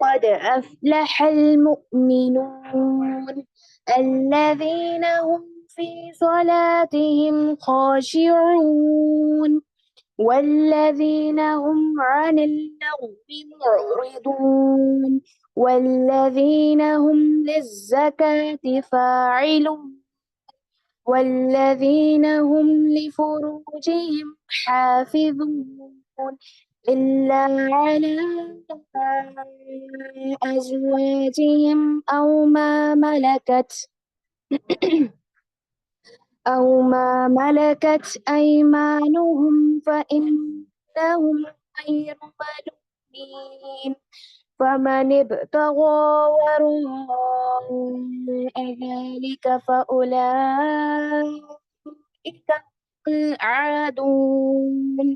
قد أفلح المؤمنون الذين هم في صلاتهم خاشعون والذين هم عن اللغو معرضون والذين هم للزكاة فاعلون والذين هم لفروجهم حافظون إلا على أزواجهم أو ما ملكت أيمانهم فإنهم غير ملومين فمن ابتغى وراء ذلك فأولئك هم العادون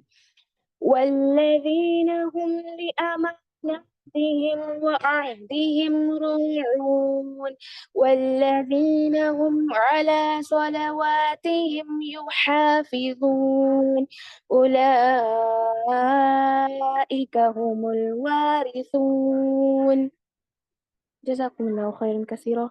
والذين هم لأماناتهم وعهدهم راعون والذين هم على صلواتهم يحافظون أولئك هم الوارثون جزاكم الله خيرا كثيرا.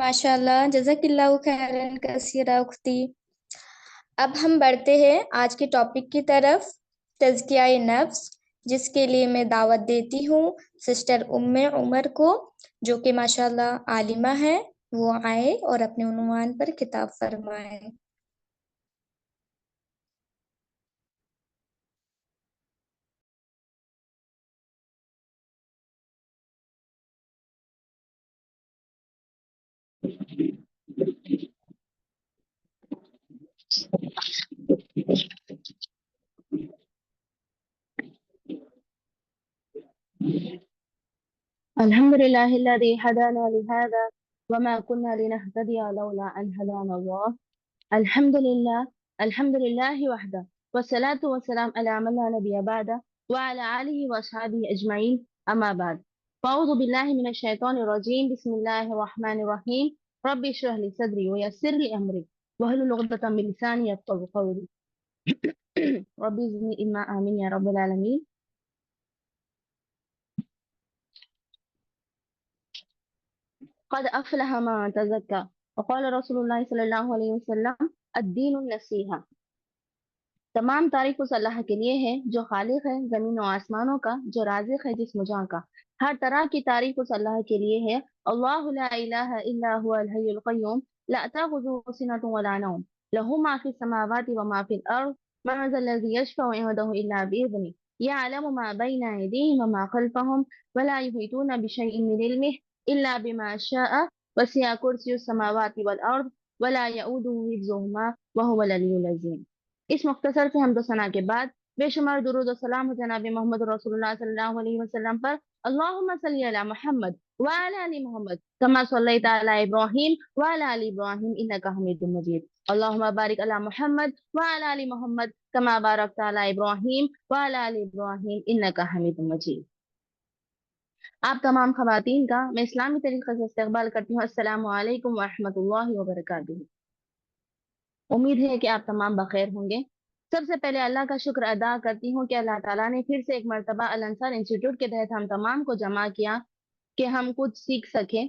ماشاء اللہ، جزاک اللہ خیرن کثیرا اختی۔ اب ہم بڑھتے ہیں آج کے ٹاپک کی طرف، تزکیہ نفس، جس کے لیے میں دعوت دیتی ہوں سسٹر ام عمر کو، جو کہ ماشاء اللہ عالمہ ہے، وہ آئے اور اپنے عنوان پر خطاب فرمائے۔ الحمد لله الذي هدانا لهذا وما كنا لنهتدي لولا أن هدانا الله. الحمد لله وحده، والصلاة والسلام على من لا نبي بعده وعلى آله وأصحابه أجمعين، أما بعد. فأعوذ بالله من الشيطان الرجيم. بسم الله الرحمن الرحيم. ربي اشرح لي صدري ويسر لي أمري واحلل عقدة من لساني يفقهوا قولي. ربي زدني علما، آمين يا رب العالمين. قد أفلح من تزكى، وقال رسول اللہ صلی اللہ علیہ وسلم الدین النصیحہ. تمام تعریف اس اللہ کے لیے ہے جو خالق ہے زمین و آسمانوں کا، جو رازق ہے جسم و جاں کا. ہر طرح کی تعریف اس اللہ کے لیے ہے. اللہ لا الہ الا هو الحی القیوم لا تأخذه سنة ولا نوم له ما في السماوات وما في الأرض من ذا الذي يشفع عنده إلا بإذنه يعلم ما بين أيديهم وما خلفهم ولا يحيطون بشيء من علمه إلا بما شاء وسع كرسي السماوات والأرض ولا يؤوده حفظهما وهو العلي العظيم. اس مختصر سے حمد و ثنا کے بعد بے شمار درود و سلام ہو جناب محمد رسول اللہ صلی اللہ علیہ وسلم پر. اللہم صلی علی محمد وعلی آل محمد کما صلیت علی ابراہیم وعلی آل ابراہیم انک حمید مجید. اللہم بارک علی محمد وعلی آل محمد کما بارکت علی ابراہیم وعلی آل ابراہیم انک حمید مجید. آپ تمام خواتین کا میں اسلامی طریقے سے استقبال کرتی ہوں. السلام علیکم ورحمۃ اللہ وبرکاتہ. امید ہے کہ آپ تمام بخیر ہوں گے. سب سے پہلے اللہ کا شکر ادا کرتی ہوں کہ اللہ تعالیٰ نے پھر سے ایک مرتبہ الانصار انسٹیٹیوٹ کے تحت ہم تمام کو جمع کیا کہ ہم کچھ سیکھ سکیں.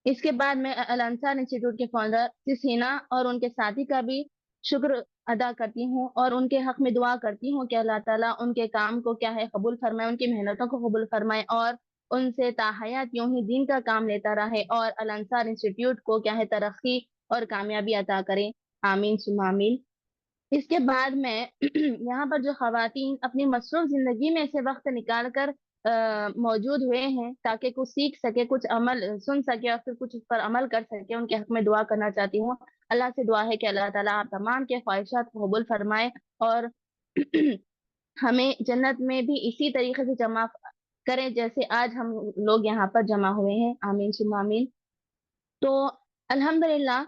اس کے بعد میں الانصار انسٹیٹیوٹ کے فاؤنڈر سینا اور ان کے ساتھی کا بھی شکر ادا کرتی ہوں اور ان کے حق میں دعا کرتی ہوں کہ اللہ تعالیٰ ان کے کام کو کیا ہے قبول فرمائے، ان کی محنتوں کو قبول فرمائے اور ان سے تاحیات یوں ہی دین کا کام لیتا رہے اور الانصار انسٹیٹیوٹ کو کیا ہے ترقی اور کامیابی عطا کرے. آمین ثم آمین. اس کے بعد میں یہاں پر جو خواتین اپنی مصروف زندگی میں سے وقت نکال کر موجود ہوئے ہیں تاکہ کچھ سیکھ سکے، کچھ عمل سن سکے اور پھر کچھ اس پر عمل کر سکے، ان کے حق میں دعا کرنا چاہتی ہوں. اللہ سے دعا ہے کہ اللہ تعالیٰ آپ تمام کے خواہشات کو قبول فرمائے اور ہمیں جنت میں بھی اسی طریقے سے جمع کریں جیسے آج ہم لوگ یہاں پر جمع ہوئے ہیں. آمین ثم آمین. تو الحمدللہ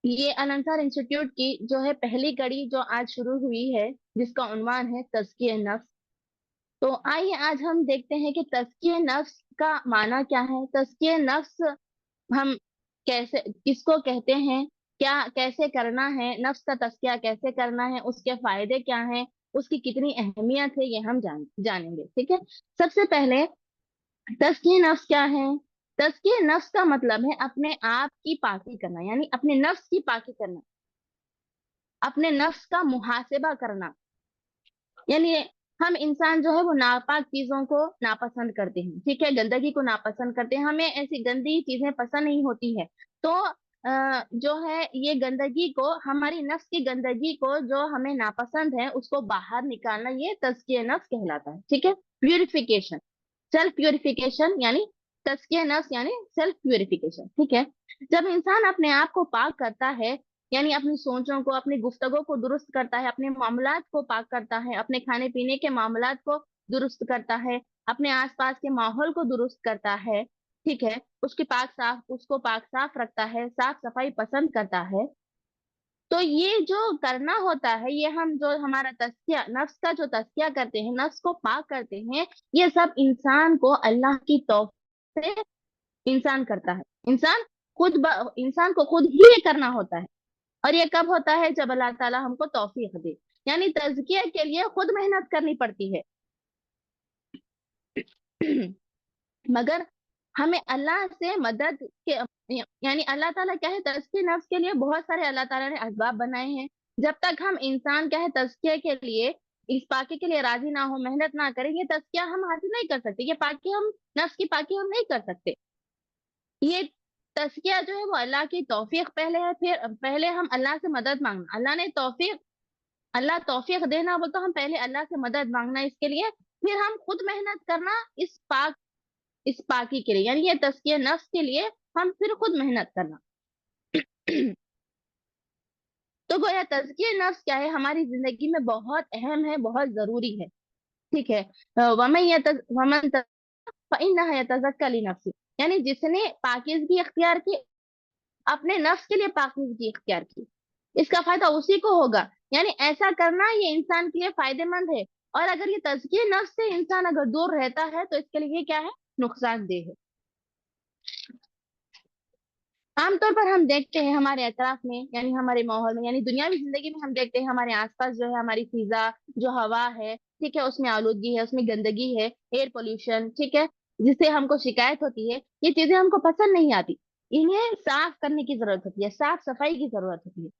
یہ الانصار انسٹیٹیوٹ کی جو ہے پہلی کڑی جو آج شروع ہوئی ہے جس کا عنوان ہے تزکیہ نفس. تو آئیے آج ہم دیکھتے ہیں کہ تزکیہ نفس کا معنی کیا ہے، تزکیہ نفس ہم کیسے کس کو کہتے ہیں، کیا کیسے کرنا ہے، نفس کا تزکیہ کیسے کرنا ہے، اس کے فائدے کیا ہیں، اس کی کتنی اہمیت ہے، یہ ہم جانیں گے. ٹھیک ہے. سب سے پہلے تزکیہ نفس کیا ہے؟ تزکیہ نفس کا مطلب ہے اپنے آپ کی پاکی کرنا، یعنی اپنے نفس کی پاکی کرنا، اپنے نفس کا محاسبہ کرنا. یعنی ہم انسان جو ہے وہ ناپاک چیزوں کو ناپسند کرتے ہیں، ٹھیک ہے، گندگی کو ناپسند کرتے ہیں، ہمیں ایسی گندی چیزیں پسند نہیں ہوتی ہے. تو جو ہے یہ گندگی کو، ہماری نفس کی گندگی کو جو ہمیں ناپسند ہے اس کو باہر نکالنا، یہ تزکیہ نفس کہلاتا ہے. ٹھیک ہے. پیوریفیکیشن، سیلف پیوریفیکیشن یعنی تزکیہ نفس یعنی سیلف پیوریفیکیشن. ٹھیک ہے. جب انسان اپنے آپ کو پاک کرتا ہے، یعنی اپنی سوچوں کو، اپنی گفتگو کو درست کرتا ہے، اپنے معاملات کو پاک کرتا ہے، اپنے کھانے پینے کے معاملات کو درست کرتا ہے، اپنے آس پاس کے ماحول کو درست کرتا ہے، ٹھیک ہے، اس کو پاک صاف رکھتا ہے، صاف صفائی پسند کرتا ہے. تو یہ جو کرنا ہوتا ہے، یہ ہم جو ہمارا تزکیہ نفس کا جو تزکیہ کرتے ہیں، نفس کو پاک کرتے ہیں، یہ سب انسان کو اللہ کی توفیق سے انسان کرتا ہے. انسان کو خود ہی یہ کرنا ہوتا ہے. اور یہ کب ہوتا ہے؟ جب اللہ تعالیٰ ہم کو توفیق دے. یعنی تزکیہ کے لیے خود محنت کرنی پڑتی ہے، مگر ہمیں اللہ سے مدد کے یعنی اللہ تعالیٰ کیا ہے تزکیہ نفس کے لیے بہت سارے اللہ تعالیٰ نے اسباب بنائے ہیں. جب تک ہم انسان کیا ہے تزکیہ کے لیے اس پاکی کے لیے راضی نہ ہو، محنت نہ کریں، یہ تزکیہ ہم حاصل نہیں کر سکتے. یہ پاکی ہم نفس کی پاکی ہم نہیں کر سکتے. یہ تزکیہ جو ہے وہ اللہ کی توفیق پہلے ہے، پھر پہلے ہم اللہ سے مدد مانگنا. اللہ توفیق دینا وہ تو ہم پہلے اللہ سے مدد مانگنا اس کے لیے، پھر ہم خود محنت کرنا اس پاکی کے لیے. یعنی یہ تزکیہ نفس کے لیے ہم پھر خود محنت کرنا. تو گویا تزکیہ نفس کیا ہے ہماری زندگی میں بہت اہم ہے، بہت ضروری ہے. ٹھیک ہے. ومن فإنها يتزكى لنفسه، یعنی جس نے پاکیزگی اختیار کی، اپنے نفس کے لیے پاکیزگی اختیار کی، اس کا فائدہ اسی کو ہوگا. یعنی ایسا کرنا یہ انسان کے لیے فائدہ مند ہے. اور اگر یہ تزکیہ نفس سے انسان اگر دور رہتا ہے تو اس کے لیے کیا ہے نقصان دہ ہے. عام طور پر ہم دیکھتے ہیں ہمارے اطراف میں، یعنی ہمارے ماحول میں، یعنی دنیاوی زندگی میں ہم دیکھتے ہیں ہمارے آس پاس جو ہے ہماری فضا جو ہوا ہے، ٹھیک ہے، اس میں آلودگی ہے، اس میں گندگی ہے، ایئر پولوشن، ٹھیک ہے، جس سے ہم کو شکایت ہوتی ہے. یہ چیزیں ہم کو پسند نہیں آتی. انہیں صاف کرنے کی ضرورت ہوتی ہے، صاف صفائی کی ضرورت ہوتی ہے.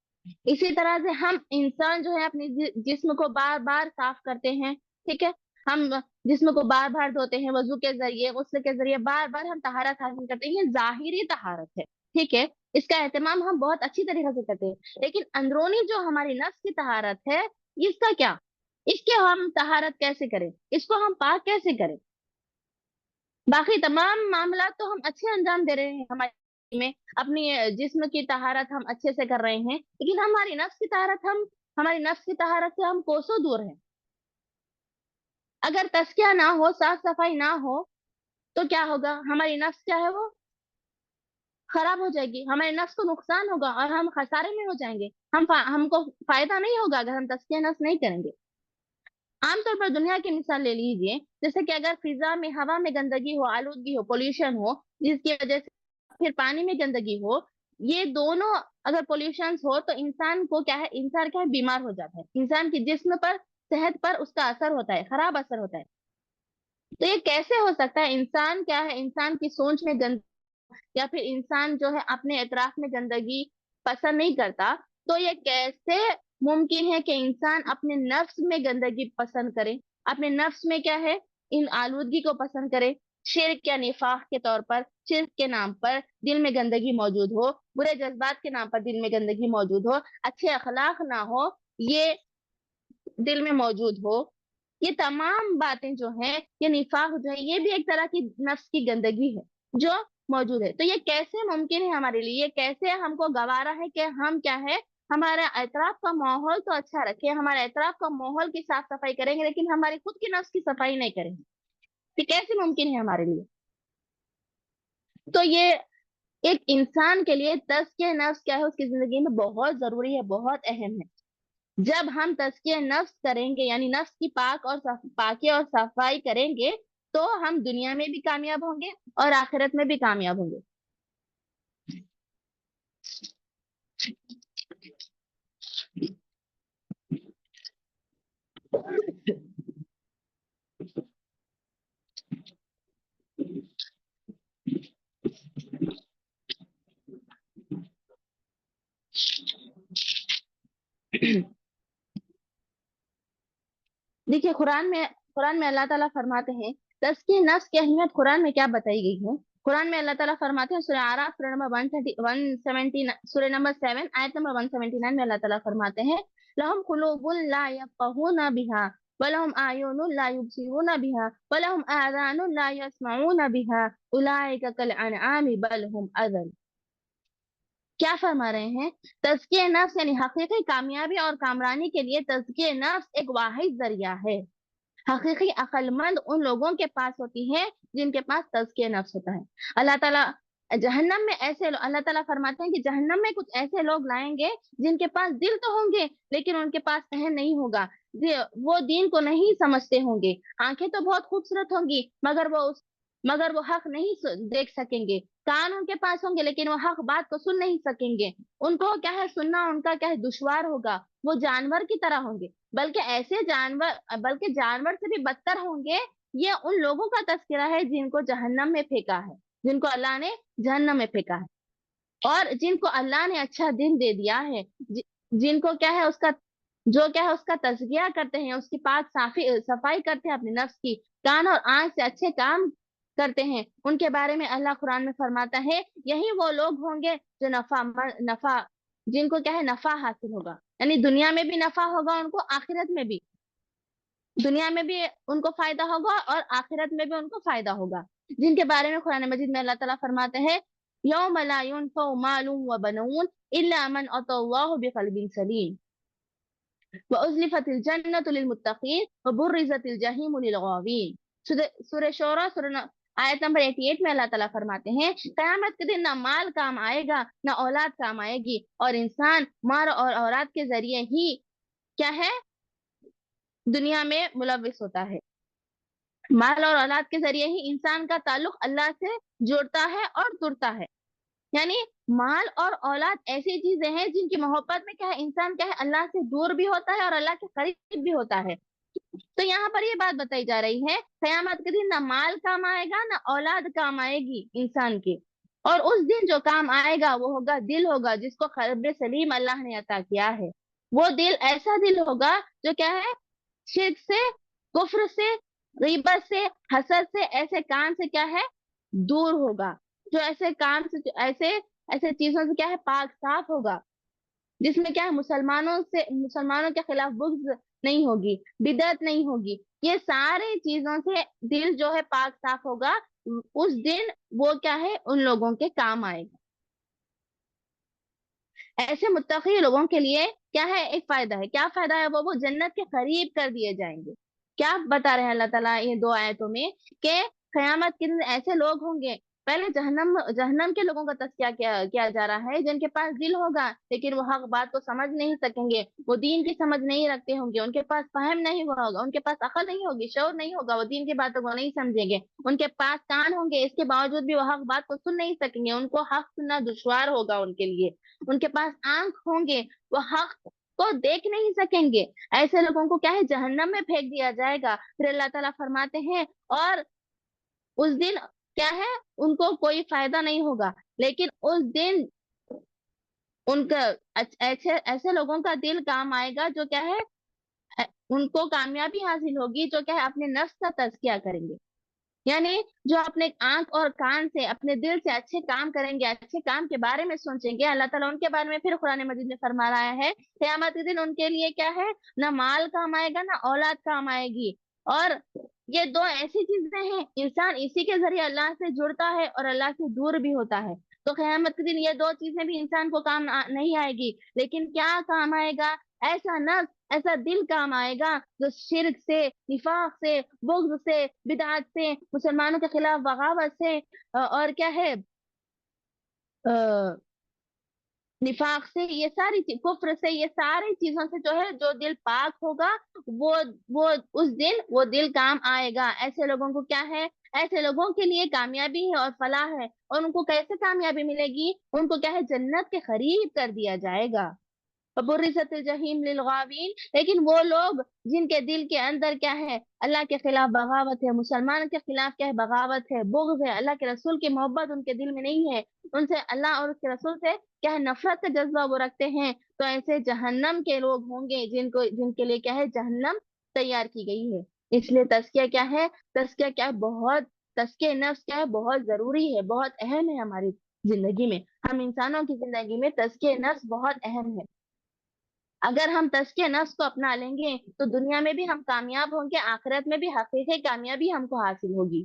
اسی طرح سے ہم انسان جو ہے اپنے جسم کو بار بار صاف کرتے ہیں. ٹھیک ہے، ہم جسم کو بار بار دھوتے ہیں، وضو کے ذریعے، غسل کے ذریعے بار بار ہم طہارت حاصل کرتے ہیں. یہ ظاہری طہارت ہے. ٹھیک ہے، اس کا اہتمام ہم بہت اچھی طریقے سے کرتے ہیں. لیکن اندرونی جو ہماری نفس کی طہارت ہے، اس کا کیا؟ اس کے ہم طہارت کیسے کریں؟ اس کو ہم پاک کیسے کریں؟ باقی تمام معاملات تو ہم اچھے انجام دے رہے ہیں ہمارے میں، اپنی جسم کی طہارت ہم اچھے سے کر رہے ہیں، لیکن ہماری نفس کی طہارت سے ہم کوسوں دور ہیں. اگر تزکیہ نہ ہو، صاف صفائی نہ ہو تو کیا ہوگا؟ ہماری نفس کیا ہے وہ خراب ہو جائے گی، ہمارے نفس کو نقصان ہوگا اور ہم خسارے میں ہو جائیں گے. ہم کو فائدہ نہیں ہوگا اگر ہم تزکیہ نفس نہیں کریں گے. عام طور پر دنیا کی مثال لے لیجئے، جیسے کہ اگر فضا میں، ہوا میں گندگی ہو، آلودگی ہو، پولوشن ہو، جس کی وجہ سے پھر پانی میں گندگی ہو، یہ دونوں اگر پولوشنز ہو تو انسان کیا ہے بیمار ہو جاتا ہے. انسان کی جسم پر، صحت پر اس کا اثر ہوتا ہے، خراب اثر ہوتا ہے. تو یہ کیسے ہو سکتا ہے؟ انسان کی سوچ میں یا پھر انسان جو ہے اپنے اطراف میں گندگی پسند نہیں کرتا، تو یہ کیسے ممکن ہے کہ انسان اپنے نفس میں گندگی پسند کرے، اپنے نفس میں کیا ہے ان آلودگی کو پسند کرے؟ شرک یا نفاق کے طور پر، شرک کے نام پر دل میں گندگی موجود ہو، برے جذبات کے نام پر دل میں گندگی موجود ہو، اچھے اخلاق نہ ہو، یہ دل میں موجود ہو. یہ تمام باتیں جو ہیں، یہ نفاق جو ہے، یہ بھی ایک طرح کی نفس کی گندگی ہے جو موجود ہے. تو یہ کیسے ممکن ہے ہمارے لیے؟ یہ کیسے ہم کو گوارا ہے کہ ہم کیا ہے ہمارے اطراف کا ماحول تو اچھا رکھے، ہمارے اطراف کا ماحول کی صاف صفائی کریں گے، لیکن ہماری خود کی نفس کی صفائی نہیں کریں گے؟ یہ کیسے ممکن ہے ہمارے لیے؟ تو یہ ایک انسان کے لیے تزکیہ نفس کیا ہے اس کی زندگی میں بہت ضروری ہے، بہت اہم ہے. جب ہم تزکیہ نفس کریں گے، یعنی نفس کی پاکی اور صفائی کریں گے، تو ہم دنیا میں بھی کامیاب ہوں گے اور آخرت میں بھی کامیاب ہوں گے. دیکھیے قرآن میں اللہ تعالیٰ فرماتے ہیں تزکیہ نفس کی اہمیت قرآن میں کیا بتائی گئی ہے. قرآن میں اللہ تعالیٰ فرماتے ہیں سورہ اعراف سورہ نمبر 7 آیت نمبر 179 میں اللہ تعالیٰ فرماتے ہیں لَهُمْ قُلُوبٌ لَا يَفْقَهُونَ بِهَا وَلَهُمْ أَعْيُنٌ لَا يُبْصِرُونَ بِهَا وَلَهُمْ آذَانٌ لَا يَسْمَعُونَ بِهَا أُولَٰئِكَ كَالْأَنْعَامِ بَلْ هُمْ أَضَلُّ. کیا فرما رہے ہیں؟ تزکیہ نفس یعنی حقیقی کامیابی اور کامرانی کے لیے تزکیہ نفس ایک واحد ذریعہ ہے. حقیقی عقل مند ان لوگوں کے پاس ہوتی ہے جن کے پاس تزکیہ نفس ہوتا ہے. اللہ تعالیٰ اللہ تعالیٰ فرماتے ہیں کہ جہنم میں کچھ ایسے لوگ لائیں گے جن کے پاس دل تو ہوں گے لیکن ان کے پاس ذہن نہیں ہوگا، وہ دین کو نہیں سمجھتے ہوں گے، آنکھیں تو بہت خوبصورت ہوں گی مگر وہ حق نہیں دیکھ سکیں گے، کان ان کے پاس ہوں گے لیکن وہ حق بات کو سن نہیں سکیں گے، ان کو کیا ہے سننا ان کا کیا ہے دشوار ہوگا، وہ جانور کی طرح ہوں گے، بلکہ جانور سے بھی بدتر ہوں گے. یہ ان لوگوں کا تذکرہ ہے جن کو جہنم میں پھینکا ہے، جن کو اللہ نے جہنم میں پھینکا ہے. اور جن کو اللہ نے اچھا دل دے دیا ہے، جن کو کیا ہے اس کا جو کیا ہے اس کا تزکیہ کرتے ہیں، اس کی پاک صفائی کرتے ہیں اپنے نفس کی، کان اور آنکھ سے اچھے کام کرتے ہیں، ان کے بارے میں اللہ قرآن میں فرماتا ہے یہی وہ لوگ ہوں گے جو نفع جن کو کیا ہے نفع حاصل ہوگا، یعنی دنیا میں بھی نفع ہوگا ان کو، آخرت میں بھی، دنیا میں بھی ان کو فائدہ ہوگا اور آخرت میں بھی ان کو فائدہ ہوگا، جن کے بارے میں قرآن مجید میں اللہ تعالیٰ فرماتے ہیں یوم لا ينفع مال وبنون الا من اتى الله بقلب سلیم وازلفت الجنة للمتقین وبرزت الجحیم للغاوین۔ سورہ شورى آیت نمبر 88 میں اللہ تعالیٰ فرماتے ہیں قیامت کے دن نہ مال کام آئے گا نہ اولاد کام آئے گی، اور انسان مال اور اولاد کے ذریعے ہی کیا ہے دنیا میں ملوث ہوتا ہے، مال اور اولاد کے ذریعے ہی انسان کا تعلق اللہ سے جڑتا ہے اور ٹوٹتا ہے، یعنی مال اور اولاد ایسی چیزیں ہیں جن کی محبت میں کیا ہے انسان کیا ہے اللہ سے دور بھی ہوتا ہے اور اللہ کے قریب بھی ہوتا ہے۔ تو یہاں پر یہ بات بتائی جا رہی ہے قیامت کے دن نہ مال کام آئے گا نہ اولاد کام آئے گی انسان کے، اور اس دن جو کام آئے گا وہ ہوگا دل ہوگا جس کو قلب سلیم اللہ نے عطا کیا ہے، وہ دل ایسا دل ہوگا جو کیا ہے شرک سے، کفر سے، غیبت سے، حسد سے، ایسے کام سے کیا ہے دور ہوگا، جو ایسے کام سے ایسے چیزوں سے کیا ہے پاک صاف ہوگا، جس میں کیا ہے مسلمانوں کے خلاف بغض نہیں ہوگی، بدعت نہیں ہوگی، یہ سارے چیزوں سے دل جو ہے پاک صاف ہوگا، اس دن وہ کیا ہے ان لوگوں کے کام آئے گا۔ ایسے متقی لوگوں کے لیے کیا ہے ایک فائدہ ہے، کیا فائدہ ہے وہ جنت کے قریب کر دیے جائیں گے۔ کیا بتا رہے ہیں اللہ تعالیٰ یہ دو آیتوں میں کہ قیامت کے دن ایسے لوگ ہوں گے، پہلے جہنم کے لوگوں کا تذکیہ کیا جا رہا ہے جن کے پاس دل ہوگا لیکن وہ حق بات کو سمجھ نہیں سکیں گے، وہ دین کی سمجھ نہیں رکھتے ہوں گے، ان کے پاس فہم نہیں ہوگا، ان کے پاس عقل نہیں ہوگی، شعور نہیں ہوگا، وہ دین کی باتوں کو نہیں سمجھیں گے، ان کے پاس کان ہوں گے اس کے باوجود بھی وہ حق بات کو سن نہیں سکیں گے، ان کو حق سننا دشوار ہوگا ان کے لیے، ان کے پاس آنکھ ہوں گے وہ حق کو دیکھ نہیں سکیں گے، ایسے لوگوں کو کیا ہے جہنم میں پھینک دیا جائے گا۔ پھر اللہ تعالیٰ فرماتے ہیں اور اس دن کیا ہے ان کو کوئی فائدہ نہیں ہوگا، لیکن اس دن ان کا ایسے لوگوں کا دل کام آئے گا جو کیا ہے ان کو کامیابی حاصل ہوگی، جو کیا ہے اپنے نفس کا تزکیہ کریں گے، یعنی جو اپنے آنکھ اور کان سے اپنے دل سے اچھے کام کریں گے، اچھے کام کے بارے میں سوچیں گے، اللہ تعالیٰ ان کے بارے میں پھر قرآن مجید میں فرما رہا ہے قیامت کے دن ان کے لیے کیا ہے نہ مال کام آئے گا نہ اولاد کام آئے گی، اور یہ دو ایسی چیزیں ہیں انسان اسی کے ذریعے اللہ سے جڑتا ہے اور اللہ سے دور بھی ہوتا ہے، تو قیامت کے دن یہ دو چیزیں بھی انسان کو کام نہیں آئے گی، لیکن کیا کام آئے گا ایسا نفس ایسا دل کام آئے گا جو شرک سے، نفاق سے، بغض سے، بدعت سے، مسلمانوں کے خلاف بغاوت سے اور کیا ہے نفاق سے، یہ ساری کفر سے، یہ ساری چیزوں سے جو ہے جو دل پاک ہوگا وہ اس دن وہ دل کام آئے گا۔ ایسے لوگوں کو کیا ہے ایسے لوگوں کے لیے کامیابی ہے اور فلاح ہے، اور ان کو کیسے کامیابی ملے گی ان کو کیا ہے جنت کے قریب کر دیا جائے گا۔ وبرزت الجحیم للغاوین، لیکن وہ لوگ جن کے دل کے اندر کیا ہے اللہ کے خلاف بغاوت ہے، مسلمان کے خلاف کیا ہے بغاوت ہے، بغض ہے، اللہ کے رسول کی محبت ان کے دل میں نہیں ہے، ان سے اللہ اور اس کے رسول سے کیا ہے نفرت کا جذبہ وہ رکھتے ہیں، تو ایسے جہنم کے لوگ ہوں گے جن کے لیے کیا ہے جہنم تیار کی گئی ہے۔ اس لیے تزکیہ کیا ہے تزکیہ کیا ہے تزکیہ نفس کیا ہے بہت ضروری ہے، بہت اہم ہے ہماری زندگی میں، ہم انسانوں کی زندگی میں تزکیہ نفس بہت اہم ہے۔ اگر ہم تزکیہ نفس کو اپنا لیں گے تو دنیا میں بھی ہم کامیاب ہوں گے، آخرت میں بھی حقیقی کامیابی ہم کو حاصل ہوگی۔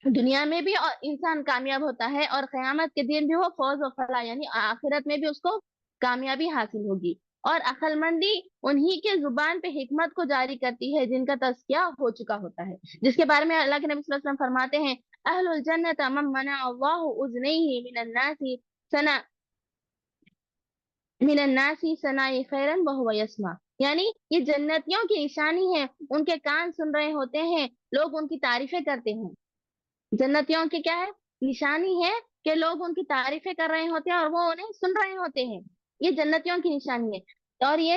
دنیا میں بھی انسان کامیاب ہوتا ہے اور قیامت کے دن بھی وہ فوز و فلاح یعنی آخرت میں بھی اس کو کامیابی حاصل ہوگی، اور عقل مندی انہی کے زبان پہ حکمت کو جاری کرتی ہے جن کا تزکیہ ہو چکا ہوتا ہے، جس کے بارے میں اللہ کے نبی صلی اللہ علیہ وسلم فرماتے ہیں اہل الجنت من منع اللہ اذنیہ من الناس سنائی خیرا وهو یسمع، یعنی یہ جنتیوں کی نشانی ہے، ان کے کان سن رہے ہوتے ہیں، لوگ ان کی تعریفیں کرتے ہیں، جنتیوں کی کیا ہے نشانی ہے کہ لوگ ان کی تعریفیں کر رہے ہوتے ہیں اور وہ انہیں سن رہے ہوتے ہیں، یہ جنتیوں کی نشانی ہے، اور یہ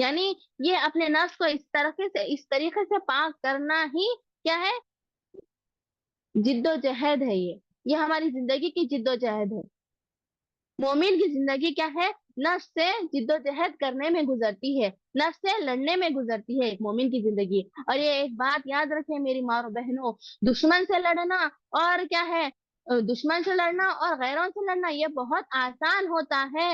یعنی یہ اپنے نفس کو اس طریقے سے پاک کرنا ہی کیا ہے؟ جد و جہد ہے۔ یہ ہماری زندگی کی جد و جہد ہے۔ مومن کی زندگی کیا ہے؟ نفس سے جد و جہد کرنے میں گزرتی ہے، نفس سے لڑنے میں گزرتی ہے ایک مومن کی زندگی۔ اور یہ ایک بات یاد رکھیں میری ماں اور بہنوں، دشمن سے لڑنا اور کیا ہے، دشمن سے لڑنا اور غیروں سے لڑنا یہ بہت آسان ہوتا ہے،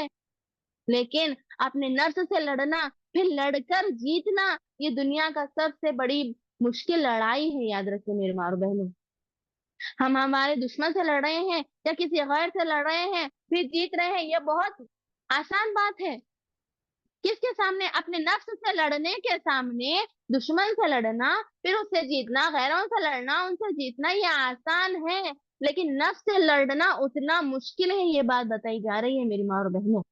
لیکن اپنے نفس سے لڑنا پھر لڑ کر جیتنا یہ دنیا کا سب سے بڑی مشکل لڑائی ہے۔ یاد رکھیں میرے ماں اور بہنوں، ہم ہمارے دشمن سے لڑ رہے ہیں یا کسی غیر سے لڑ رہے ہیں پھر جیت رہے ہیں، یہ بہت آسان بات ہے۔ کس کے سامنے؟ اپنے نفس سے لڑنے کے سامنے دشمن سے لڑنا پھر اس سے جیتنا، غیروں سے لڑنا ان سے جیتنا یہ آسان ہے، لیکن نفس سے لڑنا اتنا مشکل ہے، یہ بات بتائی جا رہی ہے میری ماں اور بہنوں۔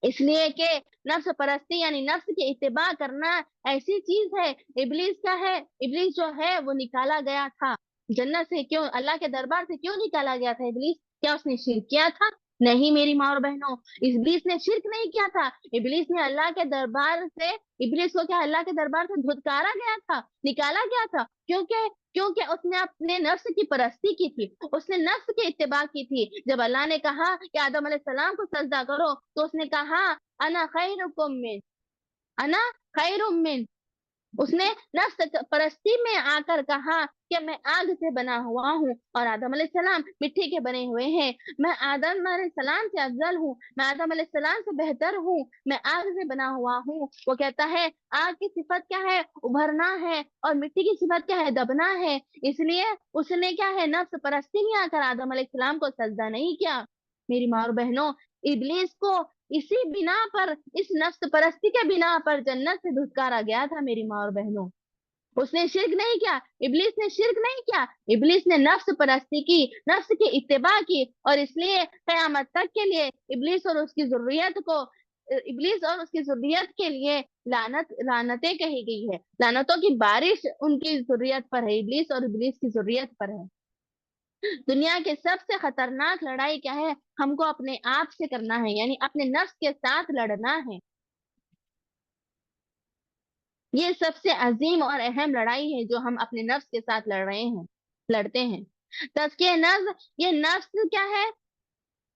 اس لیے کہ نفس پرستی یعنی نفس کی اتباع کرنا ایسی چیز ہے۔ ابلیس کا ہے، ابلیس جو ہے وہ نکالا گیا تھا جنت سے، کیوں؟ اللہ کے دربار سے کیوں نکالا گیا تھا ابلیس؟ کیا اس نے شرک کیا تھا؟ نہیں میری ماں اور بہنوں، ابلیس نے شرک نہیں کیا تھا، ابلیس نے اللہ کے دربار سے، ابلیس کو کیا اللہ کے دربار سے دھتکارا گیا تھا، نکالا گیا تھا، کیونکہ اس نے اپنے نفس کی پرستی کی تھی، اس نے نفس کی اتباع کی تھی۔ جب اللہ نے کہا کہ آدم علیہ السلام کو سجدہ کرو تو اس نے کہا انا خیرکم من، انا خیر من، اس نے نفس پرستی میں آ کر کہا کہ میں آگ سے بنا ہوا ہوں اور آدم علیہ السلام مٹی کے بنے ہوئے ہیں، میں آدم علیہ السلام سے افضل ہوں، میں آدم علیہ السلام سے بہتر ہوں، میں آگ سے بنا ہوا ہوں۔ وہ کہتا ہے آگ کی صفت کیا ہے؟ ابھرنا ہے، اور مٹی کی صفت کیا ہے؟ دبنا ہے۔ اس لیے اس نے کیا ہے؟ نفس پرستی میں آ کر آدم علیہ السلام کو سجدہ نہیں کیا۔ میری ماں اور بہنوں، ابلیس کو اسی بنا پر، اس نفس پرستی کے بنا پر جنت سے دھتکارا گیا تھا میری ماں اور بہنوں۔ اس نے شرک نہیں کیا، ابلیس نے شرک نہیں کیا، ابلیس نے نفس پرستی کی، نفس کی اتباع کی، اور اس لیے قیامت تک کے لیے ابلیس اور اس کی ذریت کے لیے لعنتیں کہی گئی ہے، لعنتوں کی بارش ان کی ذریت پر ہے، ابلیس اور ابلیس کی ذریت پر ہے۔ دنیا کے سب سے خطرناک لڑائی کیا ہے؟ ہم کو اپنے آپ سے کرنا ہے، یعنی اپنے نفس کے ساتھ لڑنا ہے۔ یہ سب سے عظیم اور اہم لڑائی ہے جو ہم اپنے نفس کے ساتھ لڑتے ہیں۔ تزکیہ نفس، یہ نفس کیا ہے؟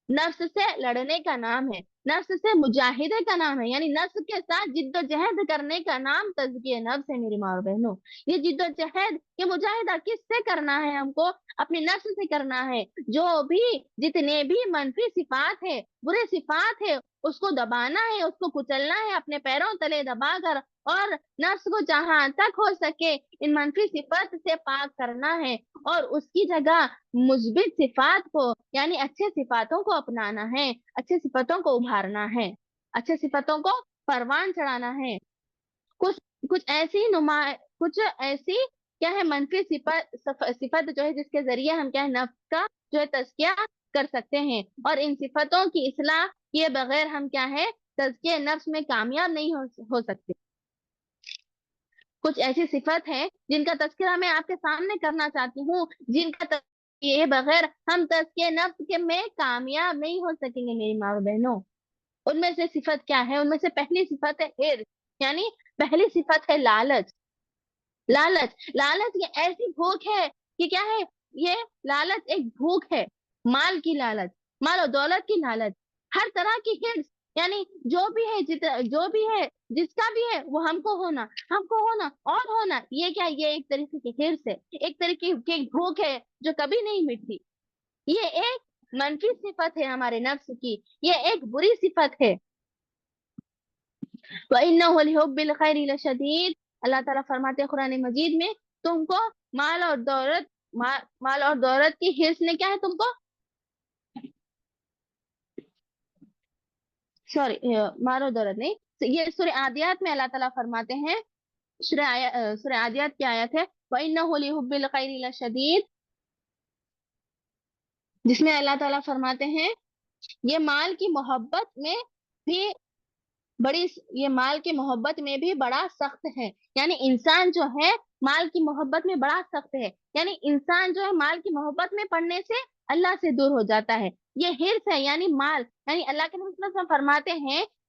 نفس سے لڑنے کا نام ہے، نفس سے مجاہدے کا نام ہے، یعنی نفس کے ساتھ جد و جہد کرنے کا نام تزکیہ نفس ہے میری ماں اور بہنوں۔ یہ جد و جہد، یہ مجاہدہ کس سے کرنا ہے؟ ہم کو اپنے نفس سے کرنا ہے۔ جو بھی جتنے بھی منفی صفات ہے، برے صفات ہے، اس کو دبانا ہے، اس کو کچلنا ہے اپنے پیروں تلے دبا کر، اور نفس کو جہاں تک ہو سکے ان منفی صفات سے پاک کرنا ہے، اور اس کی جگہ مثبت صفات کو یعنی اچھے صفاتوں کو اپنانا ہے، اچھے صفاتوں کو ابھارنا ہے، اچھے صفاتوں کو پروان چڑھانا ہے۔ کچھ ایسی کیا ہے منفی صفت جو ہے جس کے ذریعے ہم کیا ہے نفس کا جو ہے تزکیہ کر سکتے ہیں، اور ان صفتوں کی اصلاح کیے بغیر ہم کیا ہے تزکیہ نفس میں کامیاب نہیں ہو سکتے۔ کچھ ایسی صفت ہے جن کا تذکرہ میں آپ کے سامنے کرنا چاہتی ہوں، جن کا کیے بغیر ہم تزکیہ نفس کے میں کامیاب نہیں ہو سکیں گے میری ماں اور بہنوں۔ ان میں سے صفت کیا ہے؟ ان میں سے پہلی صفت ہے حرص، یعنی پہلی صفت ہے لالچ۔ لالچ یہ ایسی بھوک ہے کہ کیا ہے؟ یہ لالچ ایک بھوک ہے، مال کی لالچ، مال و دولت کی لالچ، ہر طرح کی حرص، یعنی جو بھی ہے جس کا بھی ہے وہ ہم کو ہونا اور ہونا، یہ کیا؟ یہ ایک طریقے کی حرص ہے، ایک طریقے کی بھوک ہے جو کبھی نہیں مٹتی۔ یہ ایک منفی صفت ہے ہمارے نفس کی، یہ ایک بری صفت ہے۔ وَإِنَّهُ لِحُبِّ الْخَيْرِ لَشَدِيدٌ، اللہ تعالیٰ فرماتے ہیں قرآن مجید میں، تم کو مال اور دولت کی حرص نے کیا ہے تم کو مال اور دولت نہیں، یہ سورہ عادیات میں اللہ تعالیٰ فرماتے ہیں، سورہ عادیات کی آیت ہے وَإِنَّهُ لِحُبِّ الْخَيْرِ لَشَدِيدٌ، جس میں اللہ تعالیٰ فرماتے ہیں یہ مال کی محبت میں بھی بڑا سخت ہے، یعنی انسان جو ہے مال کی محبت میں بڑا سخت ہے، یعنی انسان جو ہے مال کی محبت میں پڑنے سے اللہ سے دور ہو جاتا ہے۔ یہ حرص ہے، یعنی مال، یعنی اللہ کے نبی صلی اللہ علیہ وسلم فرماتے ہیں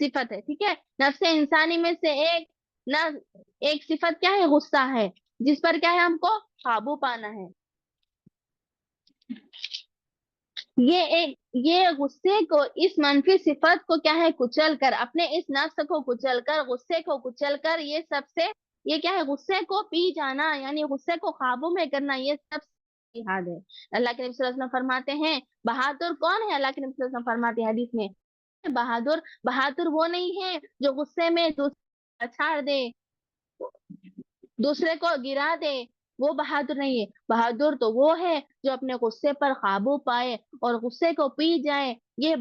صفت ہے, ٹھیک ہے. نفس انسانی میں سے ایک صفت کیا ہے, غصہ ہے, جس پر کیا ہے ہم کو قابو پانا ہے. یہ غصے کو, اس منفی صفت کو کیا ہے کچل کر, اپنے اس نفس کو کچل کر, غصے کو کچل کر, یہ کیا ہے غصے کو پی جانا, یعنی غصے کو قابو میں کرنا, یہ سب سے جہاد ہے. اللہ کے نبی صلی اللہ علیہ وسلم فرماتے ہیں بہادر کون ہے, اللہ کے نبی صلی اللہ علیہ وسلم فرماتے ہیں حدیث میں, بہادر وہ نہیں ہے جو غصے میں دوسرے چھاڑ دے, دوسرے کو گرا دے, وہ بہادر نہیں ہے. بہادر تو وہ ہے جو اپنے غصے پر قابو پائے اور غصے کو پی جائے, یہ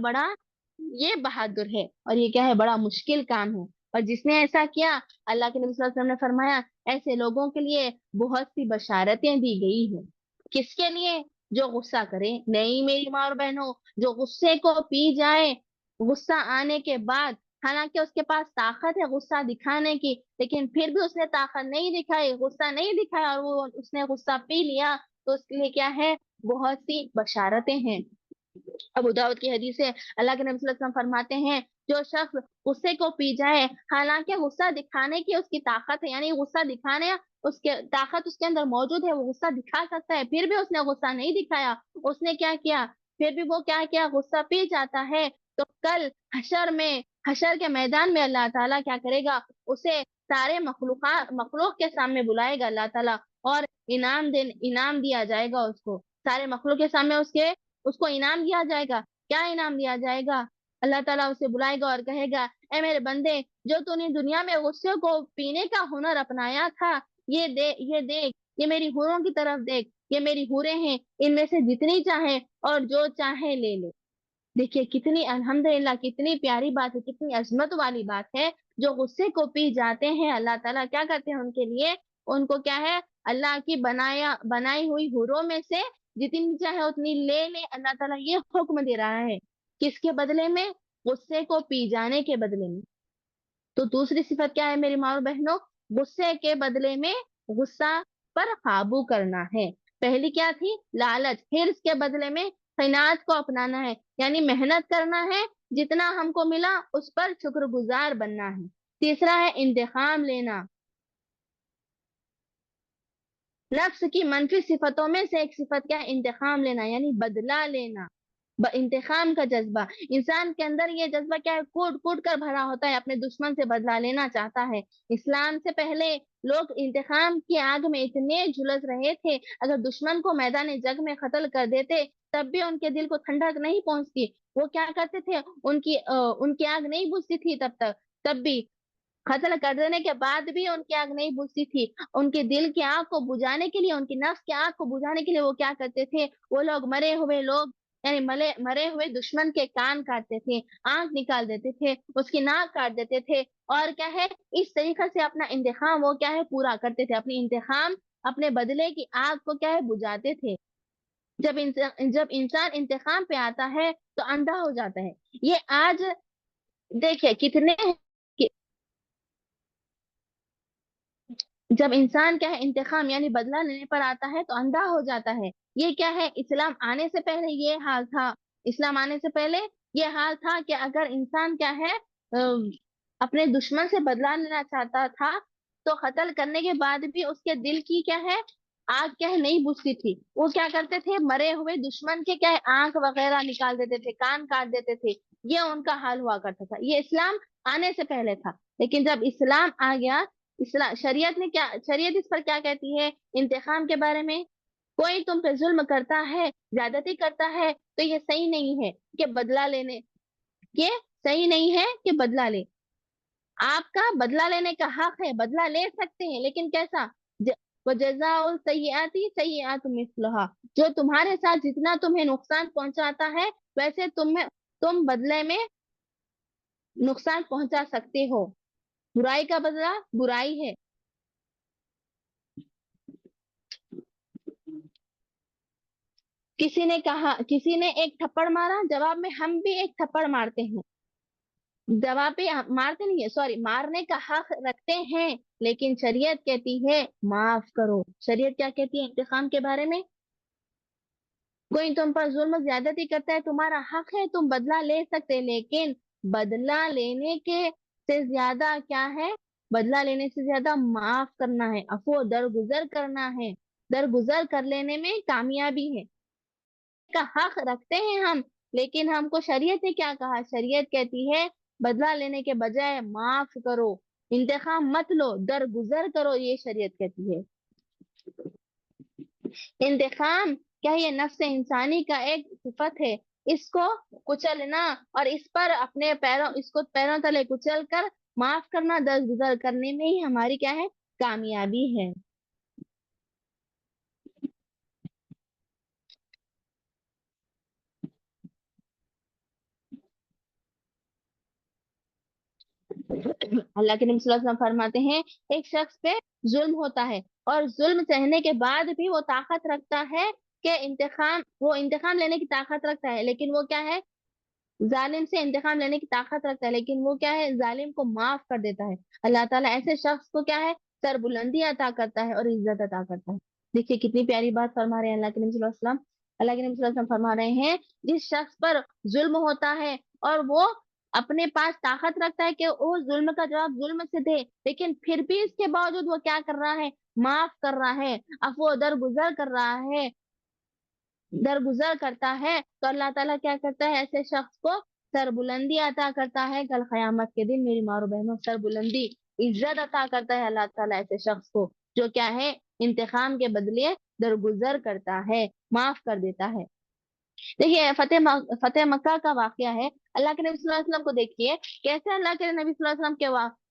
بہادر ہے. اور یہ کیا ہے, بڑا مشکل کام ہے. اور جس نے ایسا کیا, اللہ کے نبی صلی اللہ علیہ وسلم نے فرمایا ایسے لوگوں کے لیے بہت سی بشارتیں دی گئی ہیں. کس کے لیے؟ جو غصہ کرے. نہیں میری ماں اور بہنوں, جو غصے کو پی جائے, غصہ آنے کے بعد, حالانکہ اس کے پاس طاقت ہے غصہ دکھانے کی, لیکن پھر بھی اس نے طاقت نہیں دکھائی, غصہ نہیں دکھایا, اور اس نے غصہ پی لیا, تو اس کے لیے کیا ہے, بہت سی بشارتیں ہیں. ابو داؤد کی حدیث ہے, اللہ کے نبی صلی اللہ علیہ وسلم فرماتے ہیں جو شخص غصے کو پی جائے, حالانکہ غصہ دکھانے کی اس کی طاقت ہے, یعنی غصہ دکھانے اس کے طاقت اس کے اندر موجود ہے, وہ غصہ دکھا سکتا ہے, پھر بھی اس نے غصہ نہیں دکھایا, اس نے کیا کیا, پھر بھی وہ کیا غصہ پی جاتا ہے, تو کل حشر کے میدان میں اللہ تعالیٰ کیا کرے گا, اسے سارے مخلوق کے سامنے بلائے گا اللہ تعالیٰ, اور انعام دیا جائے گا اس کو, سارے مخلوق کے سامنے اس کو انعام دیا جائے گا. کیا انعام دیا جائے گا؟ اللہ تعالیٰ اسے بلائے گا اور کہے گا اے میرے بندے, جو تو نے دنیا میں غصے کو پینے کا ہنر اپنایا تھا, یہ دیکھ, یہ میری حوروں کی طرف دیکھ, یہ میری حوریں ہیں, ان میں سے جتنی چاہے اور جو چاہے لے لے. دیکھیے کتنی الحمدللہ کتنی پیاری بات ہے, کتنی عظمت والی بات ہے. جو غصے کو پی جاتے ہیں, اللہ تعالیٰ کیا کرتے ہیں ان کے لیے, ان کو کیا ہے, اللہ کی بنائی ہوئی حوروں میں سے جتنی چاہے اتنی لے لے. اللہ تعالیٰ یہ حکم دے رہا ہے, کس کے بدلے میں؟ غصے کو پی جانے کے بدلے میں. تو دوسری صفت کیا ہے میری ماں اور بہنوں, غصے کے بدلے میں غصہ پر قابو کرنا ہے. پہلی کیا تھی, لالچ, حرص کے بدلے میں قناعت کو اپنانا ہے, یعنی محنت کرنا ہے, جتنا ہم کو ملا اس پر شکر گزار بننا ہے. تیسرا ہے انتقام لینا, نفس کی منفی صفتوں میں سے ایک صفت کیا ہے, انتقام لینا, یعنی بدلہ لینا, انتقام کا جذبہ. انسان کے اندر یہ جذبہ کیا ہے, کوٹ کوٹ کر بھرا ہوتا ہے, اپنے دشمن سے بدلہ لینا چاہتا ہے. اسلام سے پہلے لوگ انتقام کی آگ میں اتنے جھلس رہے تھے, اگر دشمن کو میدان جنگ میں قتل کر دیتے تب بھی ان کے دل کو ٹھنڈک نہیں پہنچتی. وہ کیا کرتے تھے, ان کی آگ نہیں بجھتی تھی تب بھی قتل کر دینے کے بعد بھی ان کی آگ نہیں بجھتی تھی. ان کے دل کی آگ کو بجھانے کے لیے, ان کی نفس کی آگ کو بجھانے کے لیے وہ کیا کرتے تھے, وہ لوگ یعنی مرے ہوئے دشمن کے کان کاٹتے تھے, آنکھ نکال دیتے تھے, اس کی ناک کاٹ دیتے تھے, اور کیا ہے اس طریقے سے اپنا انتقام وہ کیا ہے پورا کرتے تھے, اپنے بدلے کی آگ کو کیا ہے بجھاتے تھے. جب انسان انتقام پہ آتا ہے تو اندھا ہو جاتا ہے. یہ آج دیکھیں کتنے, جب انسان کیا ہے انتقام یعنی بدلہ لینے پر آتا ہے تو اندھا ہو جاتا ہے. یہ کیا ہے, اسلام آنے سے پہلے یہ حال تھا. اسلام آنے سے پہلے یہ حال تھا کہ اگر انسان کیا ہے اپنے دشمن سے بدلہ لینا چاہتا تھا تو قتل کرنے کے بعد بھی اس کے دل کی کیا ہے آگ کیا ہے نہیں بجھتی تھی. وہ کیا کرتے تھے, مرے ہوئے دشمن کے کیا ہے آنکھ وغیرہ نکال دیتے تھے, کان کاٹ دیتے تھے. یہ ان کا حال ہوا کرتا تھا. یہ اسلام آنے سے پہلے تھا. لیکن جب اسلام آ گیا, شریعت اس پر کیا کہتی ہے انتقام کے بارے میں, کوئی تم پہ ظلم کرتا ہے, زیادتی کرتا ہے, تو یہ صحیح نہیں ہے کہ بدلہ لینے, یہ صحیح نہیں ہے کہ بدلہ لے. آپ کا بدلہ لینے کا حق ہے, بدلہ لے سکتے ہیں, لیکن کیسا, وَجَزَاءُ السَّيِّئَاتِ سَيِّئَاتٌ مِثْلُهَا, جو تمہارے ساتھ جتنا تمہیں نقصان پہنچاتا ہے ویسے تم بدلے میں نقصان پہنچا سکتے ہو. برائی کا بدلہ برائی ہے. کسی نے ایک تھپڑ مارا, جواب میں ہم بھی ایک تھپڑ مارتے ہیں, جواب پہ مارتے نہیں ہے, مارنے کا حق رکھتے ہیں, لیکن شریعت کہتی ہے معاف کرو. شریعت کیا کہتی ہے انتقام کے بارے میں, کوئی تم پر ظلم زیادتی کرتا ہے, تمہارا حق ہے, تم بدلہ لے سکتے, لیکن بدلہ لینے کے سے زیادہ کیا ہے؟ بدلہ لینے سے زیادہ معاف کرنا ہے، عفو درگزر کرنا ہے، درگزر کر لینے میں کامیابی ہے کا حق رکھتے ہیں ہم، لیکن ہم کو شریعت نے کیا کہا؟ شریعت کہتی ہے بدلہ لینے کے بجائے معاف کرو، انتقام مت لو، درگزر کرو، یہ شریعت کہتی ہے۔ انتقام کیا یہ نفس انسانی کا ایک صفت ہے، اس کو کچلنا اور اس پر اپنے اس کو پیروں تلے کچل کر معاف کرنا، درگزر کرنے میں ہی ہماری کیا ہے؟ کامیابی ہے۔ اللہ کے نبی صلی اللہ علیہ وسلم فرماتے ہیں ایک شخص پہ ظلم ہوتا ہے اور ظلم سہنے کے بعد بھی وہ طاقت رکھتا ہے کہ انتقام لینے کی طاقت رکھتا ہے، لیکن وہ کیا ہے؟ ظالم سے انتقام لینے کی طاقت رکھتا ہے، لیکن وہ کیا ہے؟ ظالم کو معاف کر دیتا ہے۔ اللہ تعالیٰ ایسے شخص کو کیا ہے؟ سر بلندی عطا کرتا ہے اور عزت عطا کرتا ہے۔ دیکھیے کتنی پیاری بات فرما رہے ہیں اللہ کے نبی صلی اللہ علیہ وسلم۔ اللہ کے نبی صلی اللہ علیہ وسلم فرما رہے ہیں جس شخص پر ظلم ہوتا ہے اور وہ اپنے پاس طاقت رکھتا ہے کہ وہ ظلم کا جواب ظلم سے دے، لیکن پھر بھی اس کے باوجود وہ کیا کر رہا ہے؟ معاف کر رہا ہے، عفو درگزر کر رہا ہے، درگزر کرتا ہے، تو اللہ تعالیٰ کیا کرتا ہے؟ ایسے شخص کو سر بلندی عطا کرتا ہے۔ کل قیامت کے دن میری ماں اور بہنوں سر بلندی، عزت عطا کرتا ہے اللہ تعالیٰ ایسے شخص کو جو کیا ہے؟ انتقام کے بدلے درگزر کرتا ہے، معاف کر دیتا ہے۔ دیکھیے فتح مکہ کا واقعہ ہے۔ اللہ کے نبی صلی اللہ علیہ وسلم کو دیکھیے کیسے اللہ کے نبی صلی اللہ علیہ وسلم کے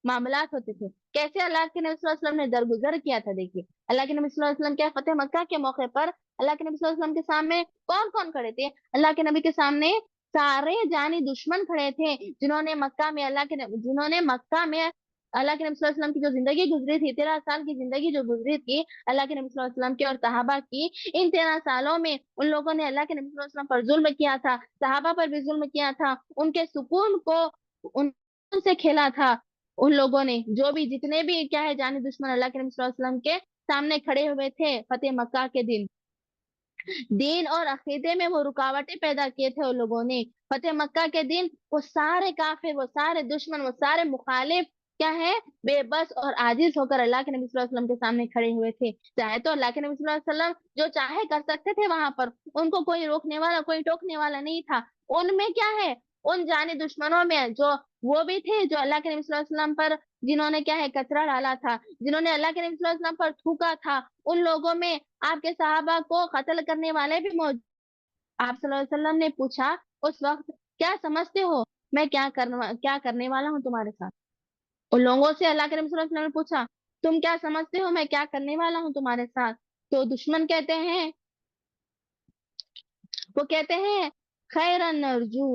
معاملات ہوتے تھے، کیسے اللہ کے نبی صلی اللہ علیہ وسلم نے درگزر کیا تھا۔ دیکھیے اللہ کے نبی صلی اللہ علیہ وسلم کیا فتح مکہ کے موقع پر اللہ کے نبی صلی اللہ علیہ وسلم کے سامنے کون کون کھڑے تھے؟ اللہ کے نبی کے سامنے سارے جانی دشمن کھڑے تھے جنہوں نے مکہ میں اللہ کے نبی صلی اللہ علیہ وسلم کی جو زندگی گزری تھی، 13 سال کی زندگی جو گزری تھی اللہ کے نبی صلی اللہ علیہ وسلم کی اور صحابہ کی، ان 13 سالوں میں ان لوگوں نے اللہ کے نبی صلی اللہ علیہ وسلم پر ظلم کیا تھا، صحابہ پر بھی ظلم کیا تھا، ان کے سکون کو ان سے کھیلا تھا۔ ان لوگوں نے جو بھی جتنے بھی کیا ہے جانی دشمن اللہ کے نبی صلی اللہ علیہ وسلم کے سامنے کھڑے ہوئے تھے فتح مکہ کے دن، دین اور عقیدے میں وہ رکاوٹیں پیدا کیے تھے ان لوگوں نے فتح مکہ کے دن، وہ سارے کافر، وہ سارے دشمن، وہ سارے مخالف کیا ہے؟ بے بس اور عاجز ہو کر اللہ کے نبی صلی اللہ علیہ وسلم کے سامنے کھڑے ہوئے تھے۔ چاہے تو اللہ کے نبی صلی اللہ علیہ وسلم جو چاہے کر سکتے تھے وہاں پر، ان کو کوئی روکنے والا، کوئی ٹوکنے والا نہیں تھا۔ ان میں کیا ہے؟ ان جانی دشمنوں میں جو وہ بھی تھے جو اللہ کے نبی صلی اللہ علیہ وسلم پر جنہوں نے کیا ہے؟ کچرا ڈالا تھا، جنہوں نے اللہ کے نبی صلی اللہ علیہ وسلم پر تھوکا تھا، ان لوگوں میں آپ کے صحابہ کو قتل کرنے والے بھی موجود۔ آپ صلی اللہ علیہ وسلم نے پوچھا اس وقت کیا سمجھتے ہو میں کیا کرنے والا ہوں تمہارے ساتھ؟ ان لوگوں سے اللہ کے نبی صلی اللہ علیہ وسلم نے پوچھا تم کیا سمجھتے ہو میں کیا کرنے والا ہوں تمہارے ساتھ؟ تو دشمن کہتے ہیں، وہ کہتے ہیں خیرا نرجو،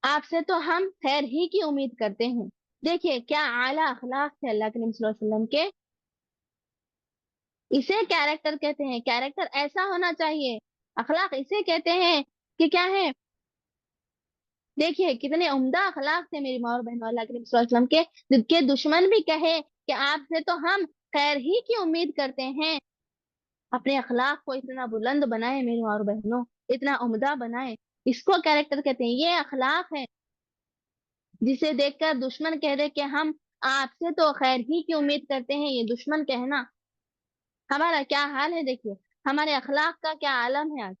آپ سے تو ہم خیر ہی کی امید کرتے ہیں۔ دیکھیے کیا اعلیٰ اخلاق تھے اللہ کے نبی صلی اللہ علیہ وسلم کے، اسے کیریکٹر کہتے ہیں۔ کیریکٹر ایسا ہونا چاہیے، اخلاق اسے کہتے ہیں کہ کیا ہے؟ دیکھیے کتنے عمدہ اخلاق تھے میری ماں اور بہنوں اللہ کے نبی صلی اللہ علیہ وسلم کے دشمن بھی کہے کہ آپ سے تو ہم خیر ہی کی امید کرتے ہیں۔ اپنے اخلاق کو اتنا بلند بنائے میری ماں اور بہنوں، اتنا عمدہ بنائے، اس کو کیریکٹر کہتے ہیں۔ یہ اخلاق ہے جسے دیکھ کر دشمن کہہ دے کہ ہم آپ سے تو خیر ہی کی امید کرتے ہیں، یہ دشمن کہنا ہمارا کیا حال ہے۔ دیکھیے ہمارے اخلاق کا کیا عالم ہے آج۔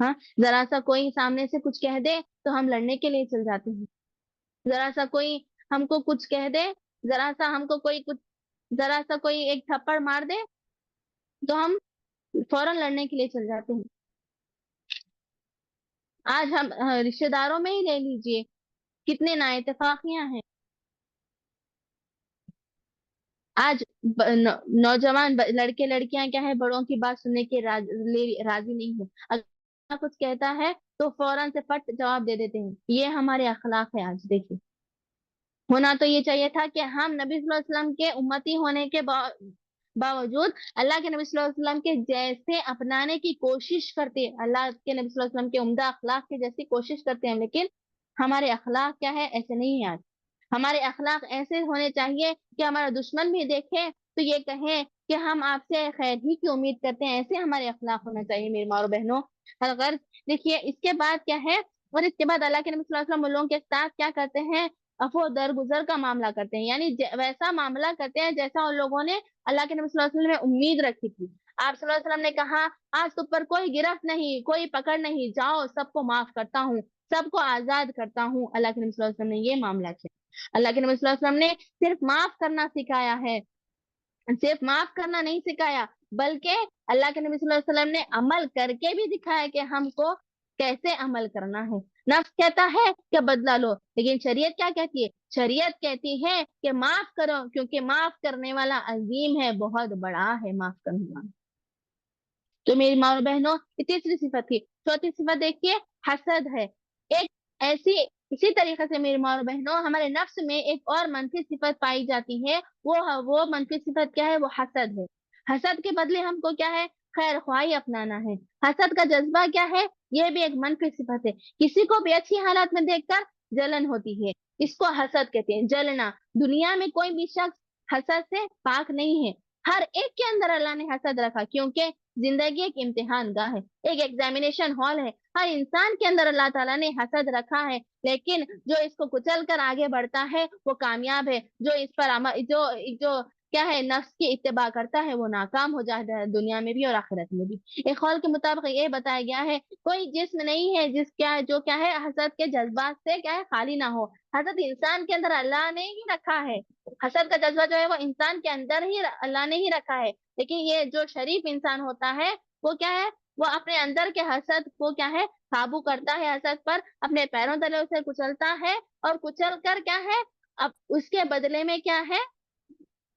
ہاں ذرا سا کوئی سامنے سے کچھ کہہ دے تو ہم لڑنے کے لیے چل جاتے ہیں، ذرا سا کوئی ہم کو کچھ کہہ دے، ذرا سا کوئی ایک تھپڑ مار دے تو ہم فوراً لڑنے کے لیے چل جاتے ہیں۔ آج ہم رشتے داروں میں ہی لے لیجئے کتنے نا اتفاقیاں ہیں۔ آج نوجوان لڑکے لڑکیاں کیا ہے؟ بڑوں کی بات سننے کے راضی نہیں ہے، اگر کچھ کہتا ہے تو فوراً سے فٹ جواب دے دیتے ہیں۔ یہ ہمارے اخلاق ہے آج۔ دیکھیے ہونا تو یہ چاہیے تھا کہ ہم نبی صلی اللہ علیہ وسلم کے امتی ہونے کے باوجود اللہ کے نبی صلی اللہ علیہ وسلم کے جیسے اپنانے کی کوشش کرتے، اللہ کے نبی صلی اللہ علیہ وسلم کے عمدہ اخلاق کے جیسی کوشش کرتے ہیں، لیکن ہمارے اخلاق کیا ہے؟ ایسے نہیں ہے آج۔ ہمارے اخلاق ایسے ہونے چاہیے کہ ہمارا دشمن بھی دیکھے تو یہ کہیں کہ ہم آپ سے خیر ہی کی امید کرتے ہیں، ایسے ہمارے اخلاق ہونا چاہیے میری ماں اور بہنوں۔ اگر دیکھیے اس کے بعد کیا ہے؟ اور اس کے بعد اللہ کے نبی صلی اللہ علیہ وسلم ان لوگوں کے ساتھ کیا کرتے ہیں؟ عفو درگزر کا معاملہ کرتے ہیں، یعنی ویسا معاملہ کرتے ہیں جیسا ان لوگوں نے اللہ کے نبی صلی اللہ علیہ وسلم میں امید رکھی تھی۔ آپ صلی اللہ علیہ وسلم نے کہا آج تم پر کوئی گرفت نہیں، کوئی پکڑ نہیں، جاؤ سب کو معاف کرتا ہوں، سب کو آزاد کرتا ہوں۔ اللہ کے نبی صلی اللہ علیہ وسلم نے یہ معاملہ کیا۔ اللہ کے نبی صلی اللہ علیہ وسلم نے صرف معاف کرنا سکھایا ہے، صرف معاف کرنا نہیں سکھایا، بلکہ اللہ کے نبی صلی اللہ علیہ وسلم نے عمل کر کے بھی دکھایا کہ ہم کو کیسے عمل کرنا ہے۔ نفس کہتا ہے کہ بدلہ لو، لیکن شریعت کیا کہتی ہے؟ شریعت کہتی ہے کہ معاف کرو، کیونکہ معاف کرنے والا عظیم ہے، بہت بڑا ہے معاف کرنے والا۔ تو میری ماں اور بہنوں، یہ تیسری صفت تھی۔ چوتھی صفت دیکھیے، حسد ہے۔ ایک ایسی اسی طریقے سے میری ماں اور بہنوں، ہمارے نفس میں ایک اور منفی صفت پائی جاتی ہے، وہ منفی صفت کیا ہے؟ وہ حسد ہے۔ حسد کے بدلے ہم کو کیا ہے؟ خیر خواہی اپنانا ہے۔ حسد کا جذبہ کیا ہے؟ یہ بھی ایک منفی صفت ہے۔ کسی کو بھی اچھی حالات میں دیکھ کر جلن ہوتی ہے، اس کو حسد کہتے ہیں، جلنا۔ دنیا میں کوئی بھی شخص حسد سے پاک نہیں ہے۔ ہر ایک کے اندر اللہ نے حسد رکھا، کیونکہ زندگی ایک امتحان گاہ ہے، ایک ایگزامینیشن ہال ہے۔ ہر انسان کے اندر اللہ تعالیٰ نے حسد رکھا ہے، لیکن جو اس کو کچل کر آگے بڑھتا ہے وہ کامیاب ہے، جو اس پر جو کیا ہے نفس کی اتباع کرتا ہے وہ ناکام ہو جاتا ہے، دنیا میں بھی اور آخرت میں بھی۔ ایک قول کے مطابق یہ بتایا گیا ہے، کوئی جسم نہیں ہے جو کیا ہے حسد کے جذبات سے کیا ہے خالی نہ ہو۔ حسد انسان کے اندر اللہ نے ہی رکھا ہے، حسد کا جذبہ جو ہے وہ انسان کے اندر ہی اللہ نے ہی رکھا ہے، لیکن یہ جو شریف انسان ہوتا ہے وہ کیا ہے؟ وہ اپنے اندر کے حسد کو کیا ہے قابو کرتا ہے، حسد پر اپنے پیروں تلے اسے کچلتا ہے، اور کچل کر کیا ہے اب اس کے بدلے میں کیا ہے؟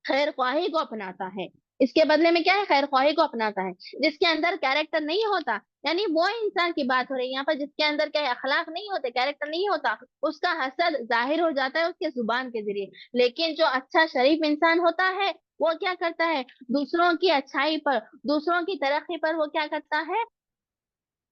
خیر خواہی کو اپناتا ہے۔ اس کے بدلے میں کیا ہے؟ خیر خواہی کو اپناتا ہے۔ جس کے اندر کیریکٹر نہیں ہوتا، یعنی وہ انسان کی بات ہو رہی ہے یہاں پر جس کے اندر کیا ہے اخلاق نہیں ہوتے، کیریکٹر نہیں ہوتا، اس کا حسد ظاہر ہو جاتا ہے اس کے زبان کے ذریعے۔ لیکن جو اچھا شریف انسان ہوتا ہے وہ کیا کرتا ہے؟ دوسروں کی اچھائی پر، دوسروں کی ترقی پر وہ کیا کرتا ہے؟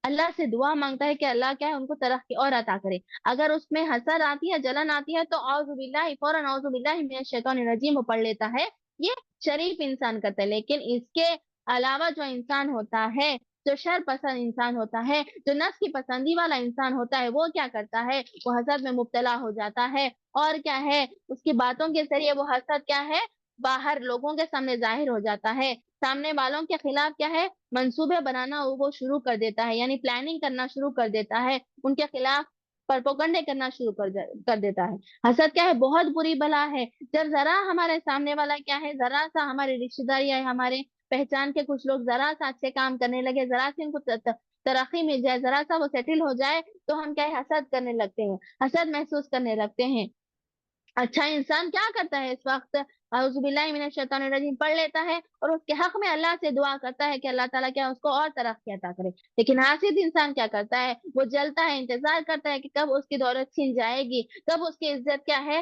اللہ سے دعا مانگتا ہے کہ اللہ کیا ہے ان کو ترقی اور عطا کرے۔ اگر اس میں حسد آتی ہے، جلن آتی ہے، تو اعوذ باللہ، فوراً اعوذ باللہ من الشیطان الرجیم پڑھ لیتا ہے۔ یہ شریف انسان کرتا ہے۔ لیکن اس کے علاوہ جو انسان ہوتا ہے، جو شر پسند انسان ہوتا ہے، جو نفس کی پسندی والا انسان ہوتا ہے، وہ کیا کرتا ہے؟ وہ حسد میں مبتلا ہو جاتا ہے، اور کیا ہے اس کی باتوں کے ذریعے وہ حسد کیا ہے باہر لوگوں کے سامنے ظاہر ہو جاتا ہے۔ سامنے والوں کے خلاف کیا ہے منصوبے بنانا وہ شروع کر دیتا ہے، یعنی پلاننگ کرنا شروع کر دیتا ہے، ان کے خلاف پروپیگنڈے کرنا شروع کر دیتا ہے۔ حسد کیا ہے؟ بہت بری بلا ہے۔ جب ذرا ہمارے سامنے والا کیا ہے ذرا سا ہمارے رشتے دار یا ہمارے پہچان کے کچھ لوگ ذرا سا اچھے کام کرنے لگے، ذرا سے ان کو ترقی مل جائے، ذرا سا وہ سیٹل ہو جائے، تو ہم کیا ہے حسد کرنے لگتے ہیں، حسد محسوس کرنے لگتے ہیں۔ اچھا انسان کیا کرتا ہے اس وقت؟ اعوذ باللہ من الشیطان الرجیم پڑھ لیتا ہے، اور اس کے حق میں اللہ سے دعا کرتا ہے کہ اللہ تعالیٰ کیا اس کو اور ترقی عطا کرے۔ لیکن حاسد انسان کیا کرتا ہے؟ وہ جلتا ہے، انتظار کرتا ہے کہ کب اس کی دولت چھن جائے گی، کب اس کی عزت کیا ہے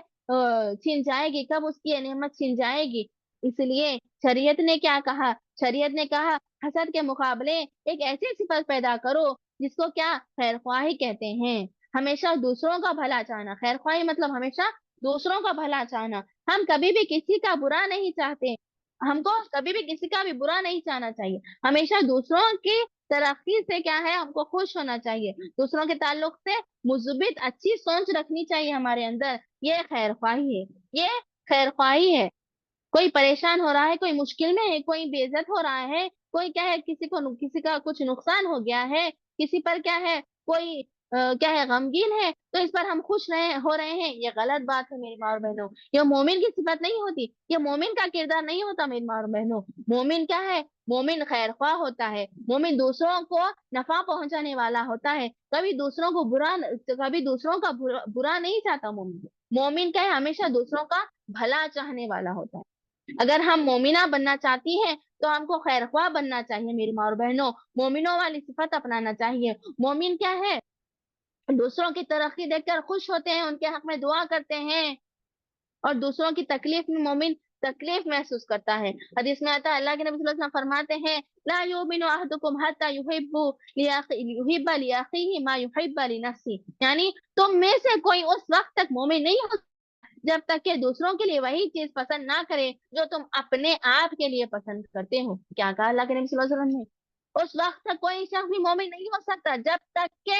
چھن جائے گی، کب اس کی نعمت چھن جائے گی۔ اس لیے شریعت نے کیا کہا؟ شریعت نے کہا حسد کے مقابلے ایک ایسی صفت پیدا کرو جس کو کیا خیر خواہی کہتے ہیں۔ ہمیشہ دوسروں کا بھلا چاہنا، خیر خواہی مطلب ہمیشہ دوسروں کا بھلا چاہنا۔ ہم کبھی بھی کسی کا برا نہیں چاہتے، ہم کو کبھی بھی کسی کا بھی برا نہیں چاہنا چاہیے، ہمیشہ دوسروں کی ترقی سے کیا ہے ہم کو خوش ہونا چاہیے، دوسروں کے تعلق سے مثبت اچھی سوچ رکھنی چاہیے ہمارے اندر۔ یہ خیر خواہی ہے، یہ خیر خواہی ہے۔ کوئی پریشان ہو رہا ہے، کوئی مشکل میں ہے، کوئی بے عزت ہو رہا ہے، کوئی کیا ہے کسی کا کچھ نقصان ہو گیا ہے، کسی پر کیا ہے کوئی کیا ہے غمگین ہے، تو اس پر ہم خوش ہو رہے ہیں، یہ غلط بات ہے میری ماں اور بہنوں۔ یہ مومن کی صفت نہیں ہوتی، یہ مومن کا کردار نہیں ہوتا میری ماں اور بہنوں۔ مومن کیا ہے؟ مومن خیر خواہ ہوتا ہے، مومن دوسروں کو نفع پہنچانے والا ہوتا ہے، کبھی دوسروں کا برا نہیں چاہتا۔ مومن کیا ہے؟ ہمیشہ دوسروں کا بھلا چاہنے والا ہوتا ہے۔ اگر ہم مومنہ بننا چاہتی ہیں تو ہم کو خیر خواہ بننا چاہیے میری ماں اور بہنوں، مومنوں والی صفت اپنانا چاہیے۔ مومن کیا ہے؟ دوسروں کی ترقی دیکھ کر خوش ہوتے ہیں، ان کے حق میں دعا کرتے ہیں، اور دوسروں کی تکلیف میں مومن تکلیف محسوس کرتا ہے۔ حدیث میں آتا ہے اللہ کے نبی صلی اللہ علیہ وسلم فرماتے ہیں لا یؤمن احدکم حتی یحب لاخیہ ما یحب لنفسہ، یعنی تم میں سے کوئی اس وقت تک مومن نہیں ہو جب تک کہ دوسروں کے لیے وہی چیز پسند نہ کرے جو تم اپنے آپ کے لیے پسند کرتے ہو۔ کیا کہا اللہ کے نبی صلی اللہ علیہ وسلم نے؟ اس وقت تک کوئی شخص بھی مومن نہیں ہو سکتا جب تک کہ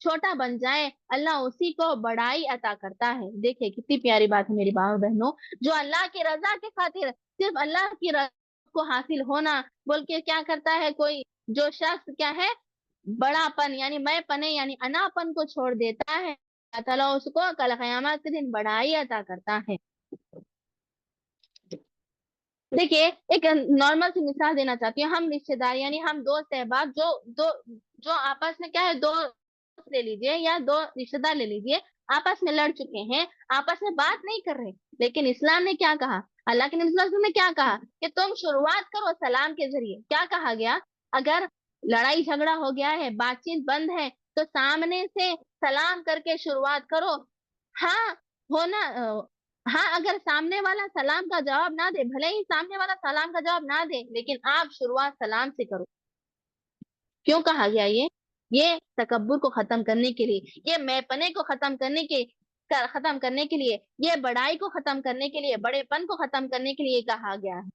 چھوٹا بن جائے اللہ اسی کو بڑائی عطا کرتا ہے۔ دیکھیں کتنی پیاری بات ہے میری ماں بہنوں، جو اللہ کی رضا کے خاطر صرف اللہ کی رضا کو حاصل ہونا بول کے کیا کرتا ہے، کوئی جو شخص کیا ہے بڑا پن یعنی میں پنے یعنی انا پن کو چھوڑ دیتا ہے، اللہ تعالیٰ اس کو کل قیامت کے دن بڑائی عطا کرتا ہے۔ دیکھیے ایک نارمل سی مثال دینا چاہتی ہوں، ہم رشتے دار یعنی ہم دوست احباب جو آپس میں کیا ہے، دوست لے لیجیے یا دو رشتے دار لے لیجیے، آپس میں لڑ چکے ہیں، آپس میں بات نہیں کر رہے، لیکن اسلام نے کیا کہا، اللہ کے نبی صلی اللہ علیہ وسلم نے کیا کہا کہ تم شروعات کرو سلام کے ذریعے۔ کیا کہا گیا، اگر لڑائی جھگڑا ہو گیا ہے، بات چیت بند ہے، تو سامنے سے سلام کر کے شروعات کرو۔ ہاں ہونا ہاں اگر سامنے والا سلام کا جواب نہ دے، بھلے ہی سامنے والا سلام کا جواب نہ دے، لیکن آپ شروعات سلام سے کرو۔ کیوں کہا گیا یہ تکبر کو ختم کرنے کے لیے، یہ میں پنے کو ختم کرنے کے لیے، یہ بڑائی کو ختم کرنے کے لیے، بڑے پن کو ختم کرنے کے لیے کہا گیا ہے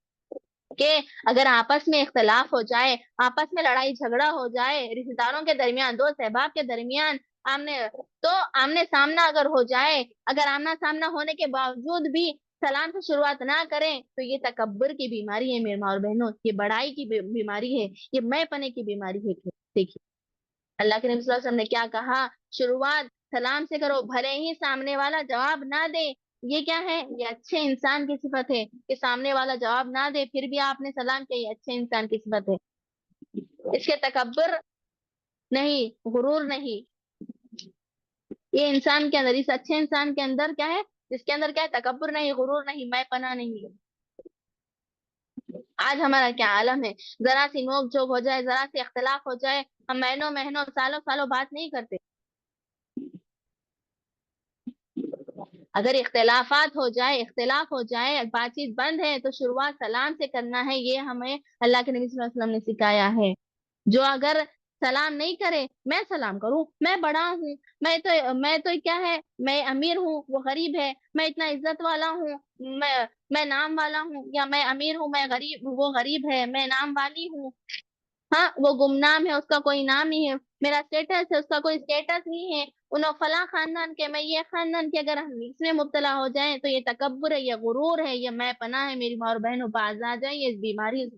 کہ اگر آپس میں اختلاف ہو جائے، آپس میں لڑائی جھگڑا ہو جائے، رشتے داروں کے درمیان، دوست احباب کے درمیان آمنے سامنا اگر ہو جائے، اگر آمنا سامنا ہونے کے باوجود بھی سلام سے شروعات نہ کریں تو یہ تکبر کی بیماری ہے میرے ماں اور بہنوں، یہ بڑائی کی بیماری ہے، یہ میں پنے کی بیماری ہے۔ دیکھیے اللہ کے نبی صلی اللہ علیہ وسلم نے کیا کہا، شروعات سلام سے کرو بھلے ہی سامنے والا جواب نہ دے۔ یہ کیا ہے، یہ اچھے انسان کی صفت ہے کہ سامنے والا جواب نہ دے پھر بھی آپ نے سلام کیا، یہ اچھے انسان کی صفت ہے، اس کے تکبر نہیں، غرور نہیں، یہ انسان کے اندر، اس اچھے انسان کے اندر کیا ہے، جس کے اندر کیا ہے، تکبر نہیں، غرور نہیں، میں پناہ نہیں۔ آج ہمارا کیا عالم ہے، ذرا سی نوک جھوک ہو جائے، ذرا سی اختلاف ہو جائے، ہم مہینوں سالوں سالوں بات نہیں کرتے۔ اگر اختلاف ہو جائے، بات چیت بند ہے تو شروعات سلام سے کرنا ہے، یہ ہمیں اللہ کے نبی صلی اللہ علیہ وسلم نے سکھایا ہے۔ جو اگر سلام نہیں کرے، میں سلام کروں، میں بڑا ہوں، میں تو کیا ہے، میں امیر ہوں، وہ غریب ہے، میں اتنا عزت والا ہوں، میں نام والا ہوں، یا میں امیر ہوں، وہ غریب ہے، میں نام والی ہوں، ہاں وہ گمنام ہے، اس کا کوئی نام نہیں ہے، میرا اسٹیٹس ہے، اس کا کوئی اسٹیٹس نہیں ہے، انہوں فلاں خاندان کے، میں یہ خاندان کے، اگر ہم اس میں مبتلا ہو جائیں تو یہ تکبر ہے، یہ غرور ہے، یہ میں پناہ ہے۔ میری ماں اور بہنوں باز آ جائیں اس بیماری سے،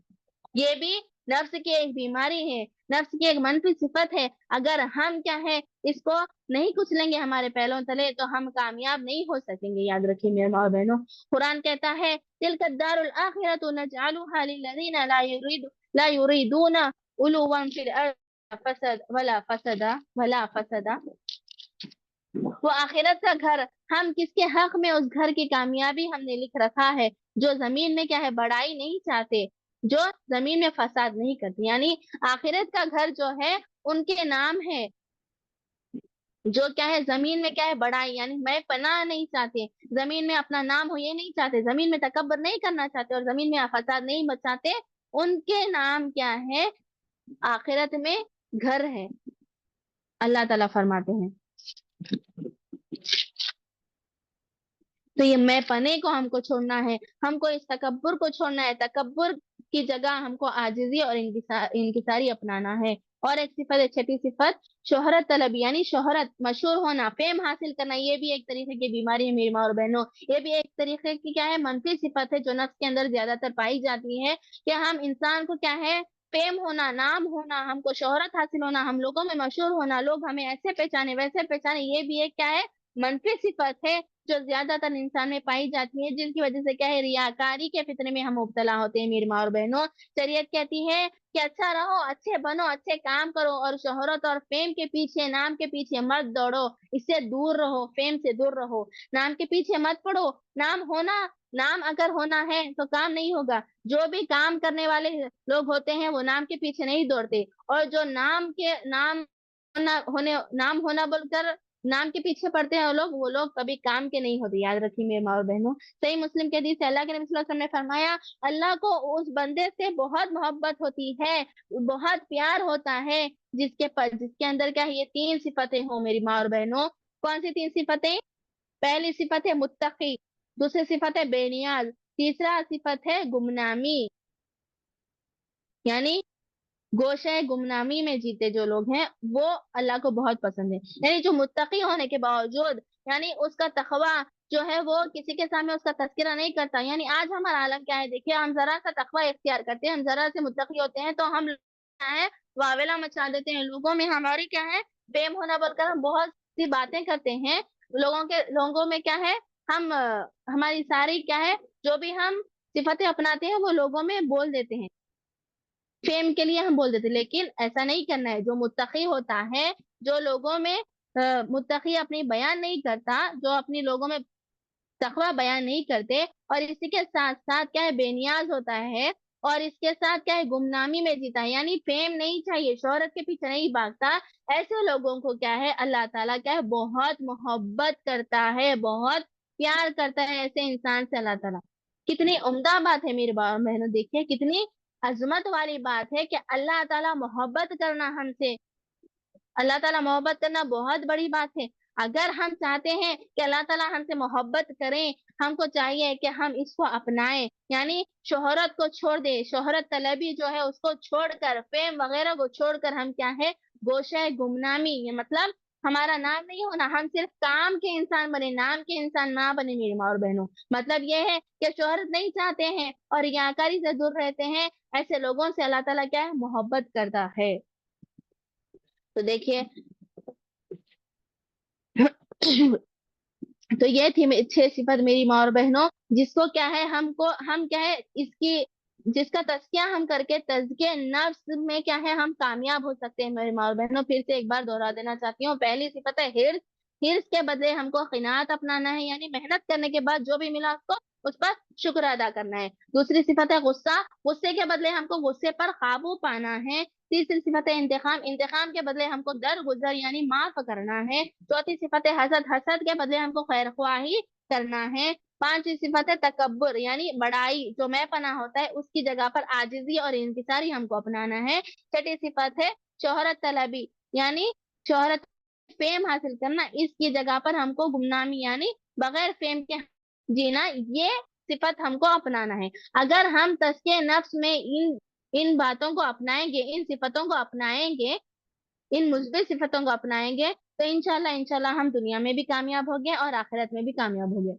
یہ بھی نفس کی ایک بیماری ہے، نفس کی ایک منفی صفت ہے۔ اگر ہم کیا ہے اس کو نہیں کچلیں گے ہمارے پہلوں تلے تو ہم کامیاب نہیں ہو سکیں گے۔ یاد رکھیے میرے ماں اور بہنوں، قرآن کہتا ہے تلک الدار الآخرۃ نجعلها للذین لا یریدون علوا فی الارض ولا فسدا۔ وہ آخرت کا گھر ہم کس کے حق میں، اس گھر کی کامیابی ہم نے لکھ رکھا ہے جو زمین میں کیا ہے بڑائی نہیں چاہتے، جو زمین میں فساد نہیں کرتے، یعنی آخرت کا گھر جو ہے ان کے نام ہے، جو کیا ہے زمین میں کیا ہے بڑائی یعنی میں پناہ نہیں چاہتے، زمین میں اپنا نام ہو یہ نہیں چاہتے، زمین میں تکبر نہیں کرنا چاہتے اور زمین میں فساد نہیں مچاتے، ان کے نام کیا ہے، آخرت میں گھر ہے۔ اللہ تعالیٰ فرماتے ہیں تو یہ میں پنے کو ہم کو چھوڑنا ہے، ہم کو اس تکبر کو چھوڑنا ہے، تکبر کی جگہ ہم کو عاجزی اور انکساری اپنانا ہے۔ اور ایک صفت ہے، چھٹی صفت، شہرت طلب، یعنی شہرت، مشہور ہونا، فیم حاصل کرنا، یہ بھی ایک طریقے کی بیماری ہے میری ماں اور بہنوں، یہ بھی ایک طریقے کی کیا ہے منفی صفت ہے جو نفس کے اندر زیادہ تر پائی جاتی ہے، کہ ہم انسان کو کیا ہے فیم ہونا، نام ہونا، ہم کو شہرت حاصل ہونا، ہم لوگوں میں مشہور ہونا، لوگ ہمیں ایسے پہچانے ویسے پہچانے، یہ بھی ایک کیا ہے منفی صفت ہے جو زیادہ تر انسان میں پائی جاتی ہے، جن کی وجہ سے کیا ہے ریاکاری کے فتنے میں ہم مبتلا ہوتے ہیں میری ماں اور بہنوں۔ شریعت کہتی ہے کہ اچھا رہو، اچھے بنو، اچھے کام کرو، اور شہرت اور فیم کے پیچھے، نام کے پیچھے مت دوڑو، اس سے دور رہو، فیم سے دور رہو، نام کے پیچھے مت پڑو۔ نام اگر ہونا ہے تو کام نہیں ہوگا، جو بھی کام کرنے والے لوگ ہوتے ہیں وہ نام کے پیچھے نہیں دوڑتے، اور جو نام ہونا بول کر نام کے پیچھے پڑتے ہیں وہ لوگ کبھی کام کے نہیں ہوتے۔ یاد رکھیے میرے ماں اور بہنوں، صحیح مسلم کے حدیث ہے، اللہ کے نبی صلی اللہ علیہ وسلم نے فرمایا اللہ کو اس بندے سے بہت محبت ہوتی ہے، بہت پیار ہوتا ہے جس کے اندر کیا ہے یہ تین صفتیں ہوں میری ماں اور بہنوں۔ کون سی تین صفتیں؟ پہلی صفت ہے متقی، دوسری صفت ہے بے نیاز، تیسرا صفت ہے گمنامی، یعنی گوشہ گمنامی میں جیتے جو لوگ ہیں وہ اللہ کو بہت پسند ہے. یعنی جو متقی ہونے کے باوجود یعنی اس کا تقوی جو ہے وہ کسی کے سامنے اس کا تذکرہ نہیں کرتا. یعنی آج ہمارا عالم کیا ہے دیکھیے, ہم ذرا سا تقوی اختیار کرتے ہیں, ہم ذرا سے متقی ہوتے ہیں تو ہم کیا ہے واویلا مچا دیتے ہیں لوگوں میں. ہماری کیا ہے فیم ہونا بول کر ہم بہت سی باتیں کرتے ہیں لوگوں میں کیا ہے ہم ہماری ساری کیا ہے جو بھی ہم صفتیں اپناتے ہیں وہ لوگوں میں بول دیتے ہیں, فیم کے لیے ہم بول دیتے. لیکن ایسا نہیں کرنا ہے. جو متقی ہوتا ہے, جو لوگوں میں متقی اپنی بیان نہیں کرتا, جو اپنی لوگوں میں تقوی بیان نہیں کرتے, اور اسی کے ساتھ ساتھ کیا ہے بے نیاز ہوتا ہے, اور اس کے ساتھ کیا ہے گمنامی میں جیتا ہے, یعنی فیم نہیں چاہیے, شہرت کے پیچھے نہیں بھاگتا, ایسے لوگوں کو کیا ہے اللہ تعالیٰ کیا ہے بہت محبت کرتا ہے, بہت پیار کرتا ہے ایسے انسان سے اللہ تعالیٰ. کتنی عمدہ بات ہے میرے بہنوں, دیکھیے کتنی عظمت والی بات ہے کہ اللہ تعالیٰ محبت کرنا ہم سے, اللہ تعالیٰ محبت کرنا بہت بڑی بات ہے. اگر ہم چاہتے ہیں کہ اللہ تعالیٰ ہم سے محبت کریں, ہم کو چاہیے کہ ہم اس کو اپنائیں, یعنی شہرت کو چھوڑ دے, شہرت طلبی جو ہے اس کو چھوڑ کر, فیم وغیرہ کو چھوڑ کر ہم کیا ہے گوشہ گمنامی, یہ مطلب ہمارا نام نہیں ہونا, ہم صرف کام کے انسان بنے, نام کے انسان نہ بنے میری ماں اور بہنوں. مطلب یہ ہے کہ شہرت نہیں چاہتے ہیں اور ریاکاری سے دور رہتے ہیں, ایسے لوگوں سے اللہ تعالیٰ کیا ہے محبت کرتا ہے. تو دیکھیے تو یہ تھی 6 صفت میری ماں اور بہنوں, جس کو کیا ہے ہم کیا ہے اس کی جس کا تزکیہ ہم کر کے تزکیہ نفس میں کیا ہے ہم کامیاب ہو سکتے ہیں میری ماں اور بہنوں. پھر سے ایک بار دوہرا دینا چاہتی ہوں. پہلی صفت ہے ہرس, ہرس کے بدلے ہم کو قناعت اپنانا ہے, یعنی محنت کرنے کے بعد جو بھی ملا اس پر شکر ادا کرنا ہے. دوسری صفت ہے غصہ, غصے کے بدلے ہم کو غصے پر قابو پانا ہے. تیسری صفت ہے انتقام, انتقام کے بدلے ہم کو درگزر یعنی معاف کرنا ہے. چوتھی صفت ہے حسد, حسد کے بدلے ہم کو خیر خواہی کرنا ہے. پانچویں صفت ہے تکبر یعنی بڑائی, جو میں پناہ ہوتا ہے اس کی جگہ پر عاجزی اور انکساری ہم کو اپنانا ہے. چھٹی صفت ہے شہرت طلبی, یعنی شہرت فیم حاصل کرنا, اس کی جگہ پر ہم کو گمنامی یعنی بغیر فیم کے جینا, یہ صفت ہم کو اپنانا ہے. اگر ہم تزکیہ نفس میں ان باتوں کو اپنائیں گے, ان صفتوں کو اپنائیں گے, ان مثبت صفتوں کو اپنائیں گے, تو انشاءاللہ ہم دنیا میں بھی کامیاب ہوں گے اور آخرت میں بھی کامیاب ہوں گے.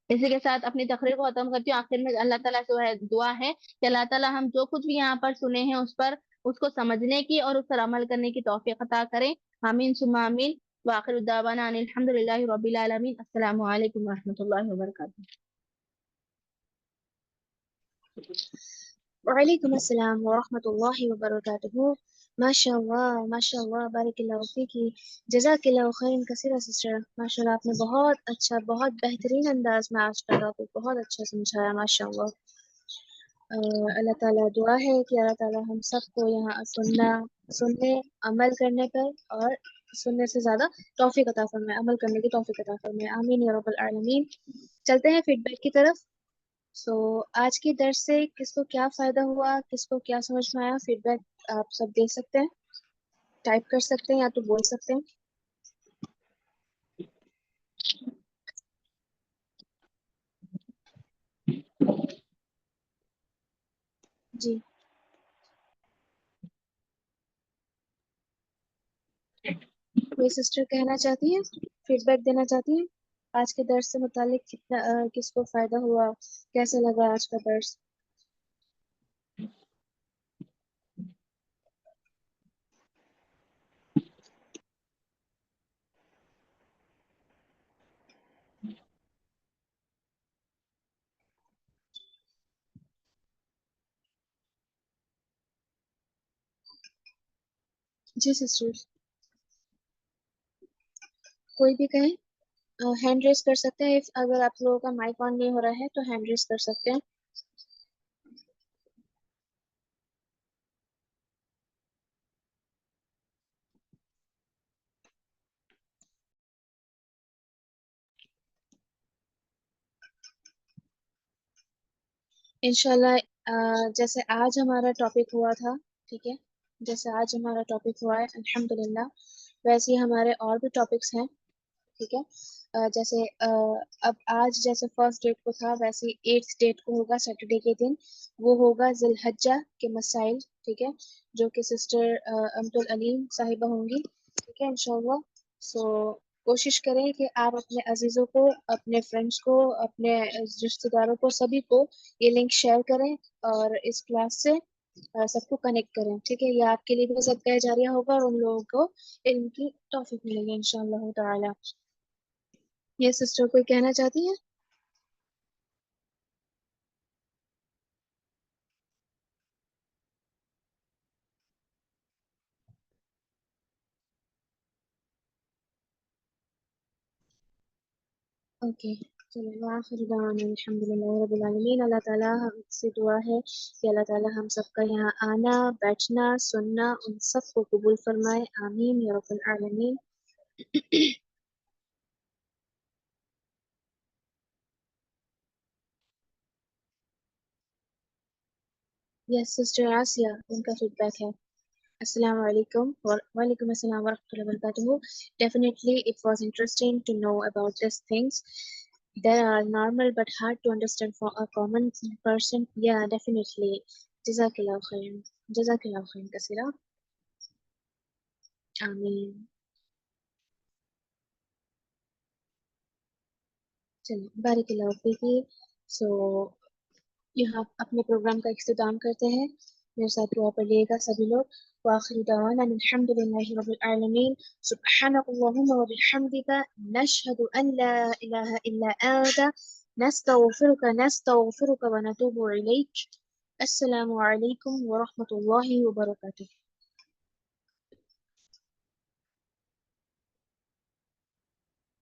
اسی کے ساتھ اپنی تقریر کو ختم کرتی ہوں. آخر میں اللہ تعالیٰ سے دعا ہے کہ اللہ تعالیٰ ہم جو کچھ بھی یہاں پر سنے ہیں اس کو سمجھنے کی اور اس پر عمل کرنے کی توفیق عطا کریں. آمین ثم آمین. وآخر دعوانا ان الحمد للہ رب العالمین. السلام علیکم ورحمۃ اللہ وبرکاتہ. وعلیکم السلام ورحمۃ اللہ وبرکاتہ. ماشاء اللہ بارک اللہ فیکی. جزاک اللہ خیر کثیرا سسٹر, ماشاء اللہ آپ نے بہت اچھا, بہت بہترین انداز میں آج کا ٹاپک بہت اچھا سمجھایا ماشاء اللہ. اللہ تعالیٰ دعا ہے کہ اللہ تعالیٰ ہم سب کو یہاں سننے عمل کرنے پر اور سننے سے زیادہ توفیق عطا فرمائے, عمل کرنے کی توفیق عطا فرمائے. آمین یا رب العالمین. چلتے ہیں فیڈ بیک کی طرف. آج کی درس سے کس کو کیا فائدہ ہوا, کس کو کیا سمجھ میں آیا, فیڈ بیک آپ سب دے سکتے ہیں, ٹائپ کر سکتے ہیں یا تو بول سکتے ہیں. جی کوئی سسٹر کہنا چاہتی ہیں, فیڈ بیک دینا چاہتی ہیں آج کے درس سے متعلق, کس کو فائدہ ہوا, کیسا لگا آج کا درس. جی سسٹر کوئی بھی کہیں, ہینڈ ریز کر سکتے ہیں. اگر آپ لوگوں کا مائک آن نہیں ہو رہا ہے تو ہینڈ ریز کر سکتے ہیں. انشاءاللہ جیسے آج ہمارا ٹاپک ہوا تھا, ٹھیک ہے, جیسے آج ہمارا ٹاپک ہوا ہے الحمدللہ, ویسے ہی ہمارے اور بھی ٹاپکس ہیں, ٹھیک ہے. جیسے اب آج جیسے فرسٹ ڈیٹ کو تھا ویسے 8th ڈیٹ کو ہوگا سیٹرڈے کے دن، وہ ہوگا ذی الحجہ کے مسائل، ٹھیک ہے، جو کہ سسٹر امت العلیم صاحبہ ہوں گی، ٹھیک ہے انشاءاللہ. سو کوشش کریں کہ آپ اپنے عزیزوں کو، اپنے فرینڈس کو، اپنے رشتہ داروں کو، سبھی کو یہ لنک شیئر کریں اور اس کلاس سے سب کو کنیکٹ کریں، ٹھیک ہے. یہ آپ کے لیے بھی صدقہ جاریہ ہوگا اور ان لوگوں کو علم کی توفیق ملے گی انشاءاللہ تعالی. یہ سسٹر کوئی کہنا چاہتی ہیں؟ اوکے چلو، آخر دعوانا الحمدللہ رب العالمین. اللہ تعالیٰ ہم سے دعا ہے کہ اللہ تعالیٰ ہم سب کا یہاں آنا، بیٹھنا، سننا ان سب کو قبول فرمائے، آمین یا رب العالمین. یس سسٹر آسیہ، ان کا فیڈ بیک ہے. السلام علیکم وعلیکم السلام ورحمۃ اللہ وبرکاتہ. Definitely it was interesting to know about these things. They are normal but hard to understand for a common person. Yeah, definitely. جزاک اللہ خیر. جزاک اللہ خیر کثیرہ. آمین. چلیے بارک اللہ فیکی. سو یہاں اپنے پروگرام کا اختتام کرتے ہیں. میرے ساتھ دعا پڑھیے گا سبھی لوگ. وآخر دعوانا الحمد للہ رب العالمین. سبحانک اللہم وبحمدک نشہد ان لا الہ الا انت نستغفرک ونتوب الیک. السلام علیکم ورحمۃ اللہ وبرکاتہ.